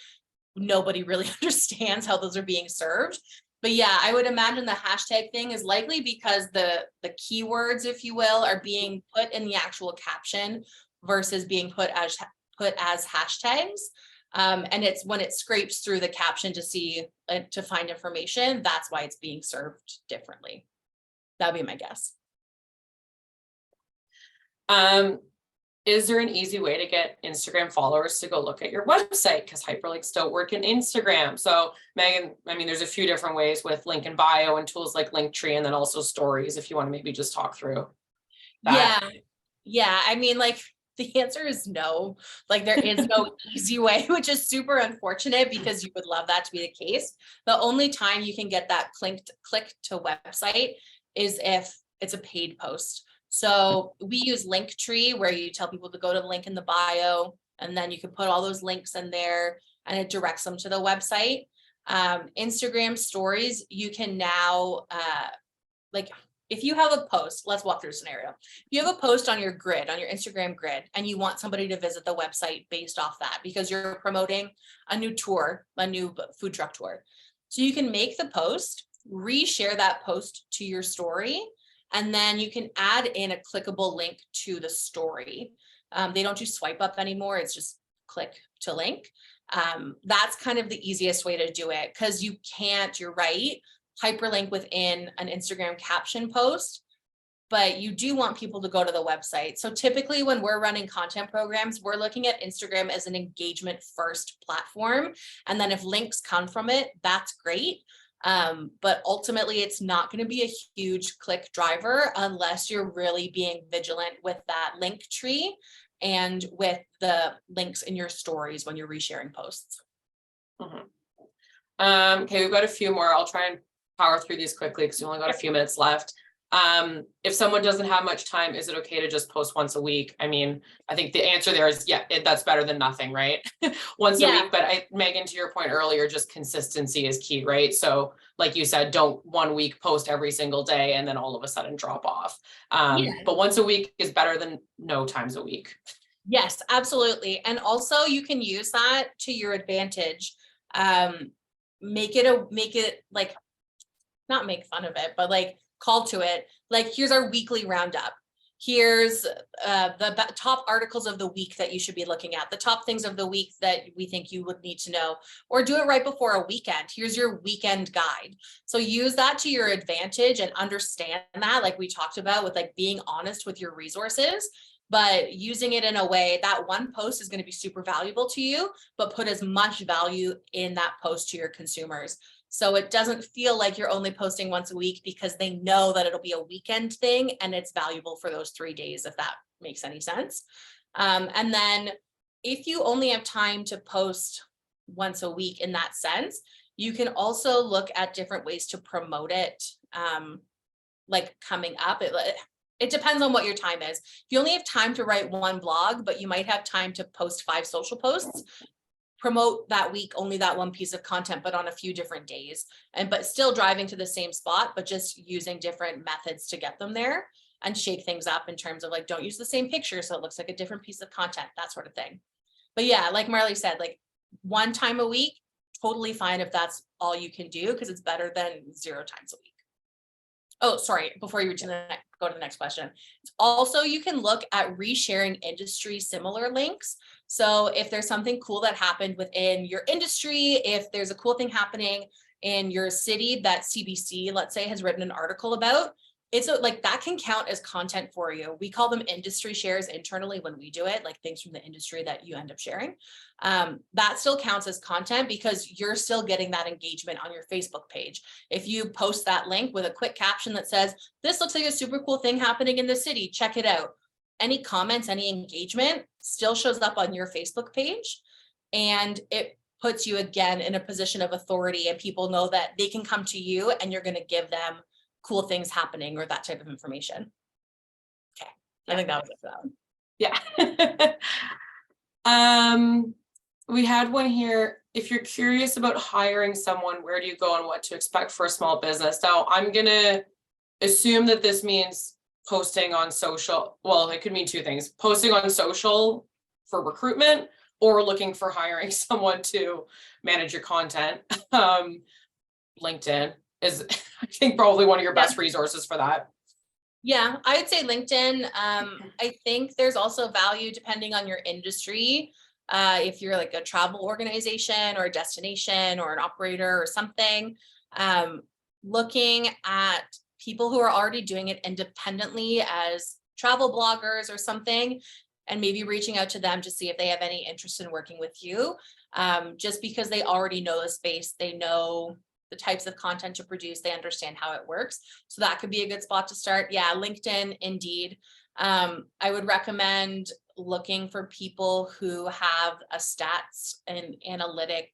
nobody really understands how those are being served. But yeah, I would imagine the hashtag thing is likely because the keywords, if you will, are being put in the actual caption versus being put as hashtags. And it's when it scrapes through the caption to find information, that's why it's being served differently. That'd be my guess. Is there an easy way to get Instagram followers to go look at your website? Because hyperlinks don't work in Instagram. So Megan, I mean, there's a few different ways with link in bio and tools like Linktree, and then also stories, if you want to maybe just talk through that. Yeah. I mean, like the answer is no. Like there is no easy way, which is super unfortunate because you would love that to be the case. The only time you can get that click to website is if it's a paid post. So we use Linktree, where you tell people to go to the link in the bio, and then you can put all those links in there and it directs them to the website. Instagram stories, you can now, like if you have a post, let's walk through a scenario. If you have a post on your grid, on your Instagram grid, and you want somebody to visit the website based off that because you're promoting a new tour, a new food truck tour. So you can make the post, reshare that post to your story, and then you can add in a clickable link to the story. They don't do swipe up anymore. It's just click to link. That's kind of the easiest way to do it, because you can't, you're right, hyperlink within an Instagram caption post, but you do want people to go to the website. So typically when we're running content programs, we're looking at Instagram as an engagement first platform. And then if links come from it, that's great. But ultimately it's not going to be a huge click driver unless you're really being vigilant with that link tree and with the links in your stories when you're resharing posts. Okay, we've got a few more. I'll try and power through these quickly because we only got a few minutes left. If someone doesn't have much time, is it okay to just post once a week? I mean, I think the answer there is, yeah, that's better than nothing, right? Once a week, but Megan, to your point earlier, just consistency is key, right? So like you said, don't 1 week post every single day and then all of a sudden drop off. But once a week is better than no times a week. Yes, absolutely. And also you can use that to your advantage. Make it like, not make fun of it, but like call to it. Like, here's our weekly roundup. Here's the top articles of the week that you should be looking at, the top things of the week that we think you would need to know, or do it right before a weekend. Here's your weekend guide. So use that to your advantage and understand that, like we talked about, with like being honest with your resources, but using it in a way that one post is going to be super valuable to you, but put as much value in that post to your consumers. So it doesn't feel like you're only posting once a week, because they know that it'll be a weekend thing and it's valuable for those 3 days, if that makes any sense. And then if you only have time to post once a week in that sense, you can also look at different ways to promote it, like coming up. It depends on what your time is. If you only have time to write one blog, but you might have time to post 5 social posts, promote that week only that one piece of content, but on a few different days, but still driving to the same spot, but just using different methods to get them there, and shake things up in terms of like, don't use the same picture so it looks like a different piece of content, that sort of thing. But yeah, like Marley said, like 1 time a week, totally fine if that's all you can do, because it's better than 0 times a week. Oh, sorry, before you go to the next question. Also, you can look at resharing industry similar links. So if there's something cool that happened within your industry, if there's a cool thing happening in your city that CBC, let's say, has written an article about, it's like that can count as content for you. We call them industry shares internally when we do it, like things from the industry that you end up sharing. That still counts as content because you're still getting that engagement on your Facebook page. If you post that link with a quick caption that says, this looks like a super cool thing happening in the city, check it out. Any comments, any engagement still shows up on your Facebook page, and it puts you again in a position of authority, and people know that they can come to you and you're going to give them cool things happening or that type of information. Okay, I think that was it for that one. Yeah. We had one here. If you're curious about hiring someone, where do you go and what to expect for a small business? Now, I'm gonna assume that this means posting on social. Well, it could mean 2 things: posting on social for recruitment, or looking for hiring someone to manage your content. LinkedIn is, I think, probably one of your best resources for that. Yeah, I'd say LinkedIn. I think there's also value depending on your industry. If you're like a travel organization or a destination or an operator or something, looking at people who are already doing it independently as travel bloggers or something, and maybe reaching out to them to see if they have any interest in working with you, just because they already know the space, they know the types of content to produce, they understand how it works. So that could be a good spot to start. Yeah, LinkedIn, Indeed. I would recommend looking for people who have a stats and analytic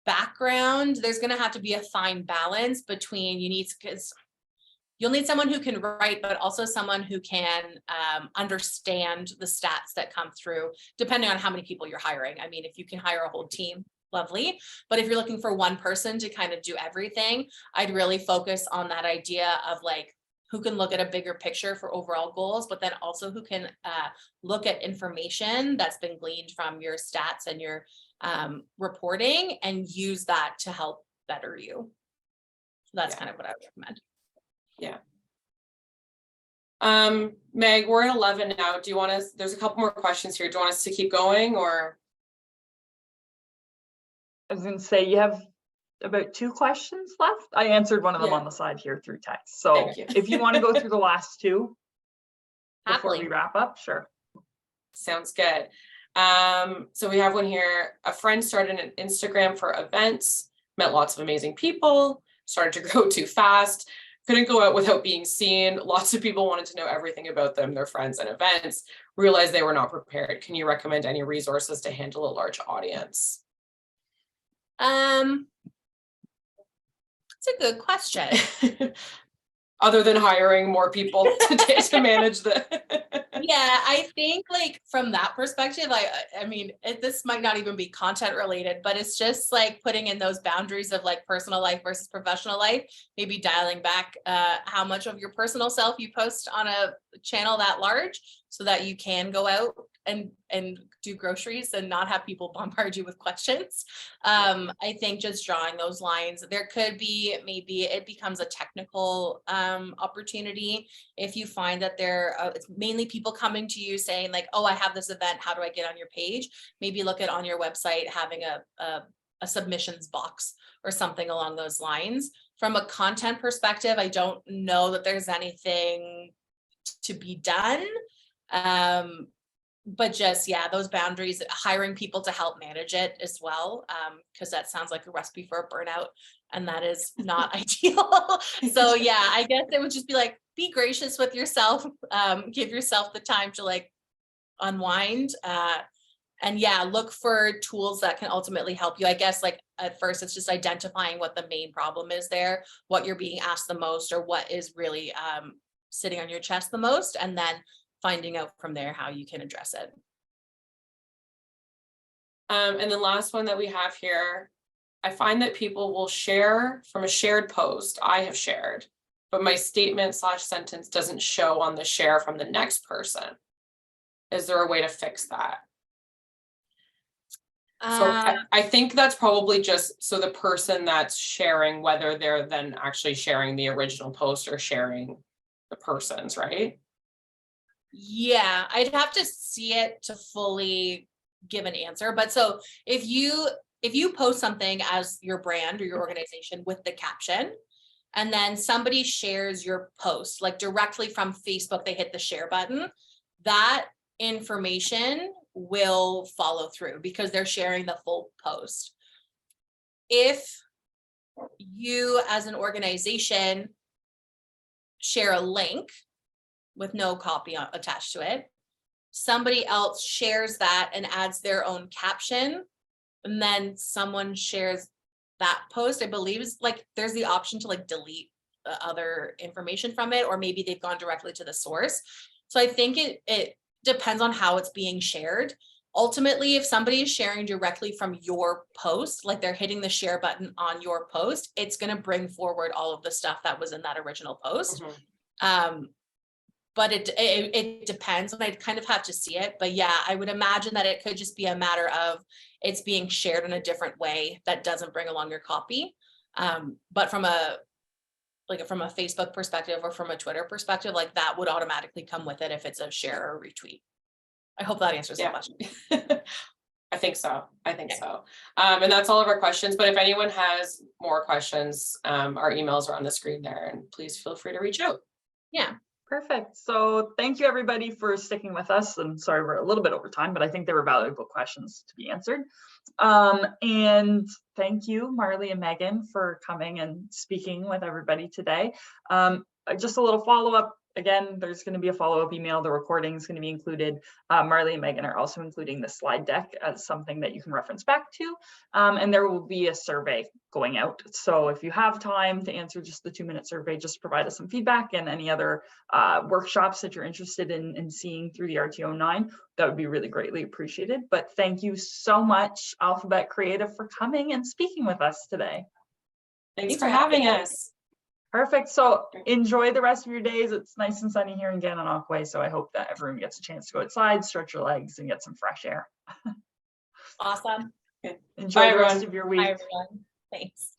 background. There's going to have to be a fine balance between because you'll need someone who can write, but also someone who can understand the stats that come through, depending on how many people you're hiring. I mean, if you can hire a whole team, lovely. But if you're looking for one person to kind of do everything, I'd really focus on that idea of like, who can look at a bigger picture for overall goals, but then also who can look at information that's been gleaned from your stats and your reporting and use that to help better you. That's Yeah. kind of what I would recommend. Meg, we're at 11 now. Do you want us, there's a couple more questions here. Do you want us to keep going or? I was gonna say, you have about 2 questions left. I answered one of them Yeah. on the side here through text. So Thank you. if you want to go through the last 2 before we Happily. wrap up, sure. Sounds good. So we have one here. A friend started an Instagram for events, met lots of amazing people, started to grow too fast, couldn't go out without being seen. Lots of people wanted to know everything about them, their friends and events, realized they were not prepared. Can you recommend any resources to handle a large audience? It's a good question. Other than hiring more people to manage the. Yeah, I think like from that perspective, I mean, this might not even be content related, but it's just like putting in those boundaries of like personal life versus professional life, maybe dialing back how much of your personal self you post on a channel that large so that you can go out and do groceries and not have people bombard you with questions. I think just drawing those lines, there could be, maybe it becomes a technical opportunity if you find that it's mainly people coming to you saying like, oh, I have this event, how do I get on your page? Maybe look at on your website having a submissions box or something along those lines. From a content perspective, I don't know that there's anything to be done. But just, yeah, those boundaries, hiring people to help manage it as well, because that sounds like a recipe for a burnout, and that is not ideal. So yeah, I guess it would just be like, be gracious with yourself, give yourself the time to like unwind, and yeah, look for tools that can ultimately help you. I guess like at first it's just identifying what the main problem is there, what you're being asked the most, or what is really sitting on your chest the most, and then finding out from there how you can address it. And the last one that we have here, I find that people will share from a shared post I have shared, but my statement / sentence doesn't show on the share from the next person. Is there a way to fix that? So I think that's probably just so the person that's sharing, whether they're then actually sharing the original post or sharing the person's, right? Yeah, I'd have to see it to fully give an answer. But so if you post something as your brand or your organization with the caption, and then somebody shares your post, like directly from Facebook, they hit the share button, that information will follow through because they're sharing the full post. If you as an organization share a link with no copy attached to it, somebody else shares that and adds their own caption, and then someone shares that post, I believe is like there's the option to like delete the other information from it, or maybe they've gone directly to the source. So I think it depends on how it's being shared. Ultimately, if somebody is sharing directly from your post, like they're hitting the share button on your post, it's going to bring forward all of the stuff that was in that original post. But it depends, and I'd kind of have to see it. But yeah, I would imagine that it could just be a matter of it's being shared in a different way that doesn't bring along your copy. But from a Facebook perspective or from a Twitter perspective, like that would automatically come with it if it's a share or retweet. I hope that answers the question. I think so. So. And that's all of our questions. But if anyone has more questions, our emails are on the screen there, and please feel free to reach out. Yeah. Perfect. So thank you everybody for sticking with us, and sorry we're a little bit over time, but I think they were valuable questions to be answered. And thank you, Marley and Megan, for coming and speaking with everybody today. Just a little follow-up. Again, there's going to be a follow-up email. The recording is going to be included. Marley and Megan are also including the slide deck as something that you can reference back to. And there will be a survey going out. So if you have time to answer just the 2-minute survey, just provide us some feedback, and any other workshops that you're interested in seeing through the RTO9, that would be really greatly appreciated. But thank you so much, Alphabet Creative, for coming and speaking with us today. Thanks for having us. Perfect. So enjoy the rest of your days. It's nice and sunny here in Gananoque, so I hope that everyone gets a chance to go outside, stretch your legs, and get some fresh air. Awesome. Enjoy the rest of your week. Bye, everyone. Thanks.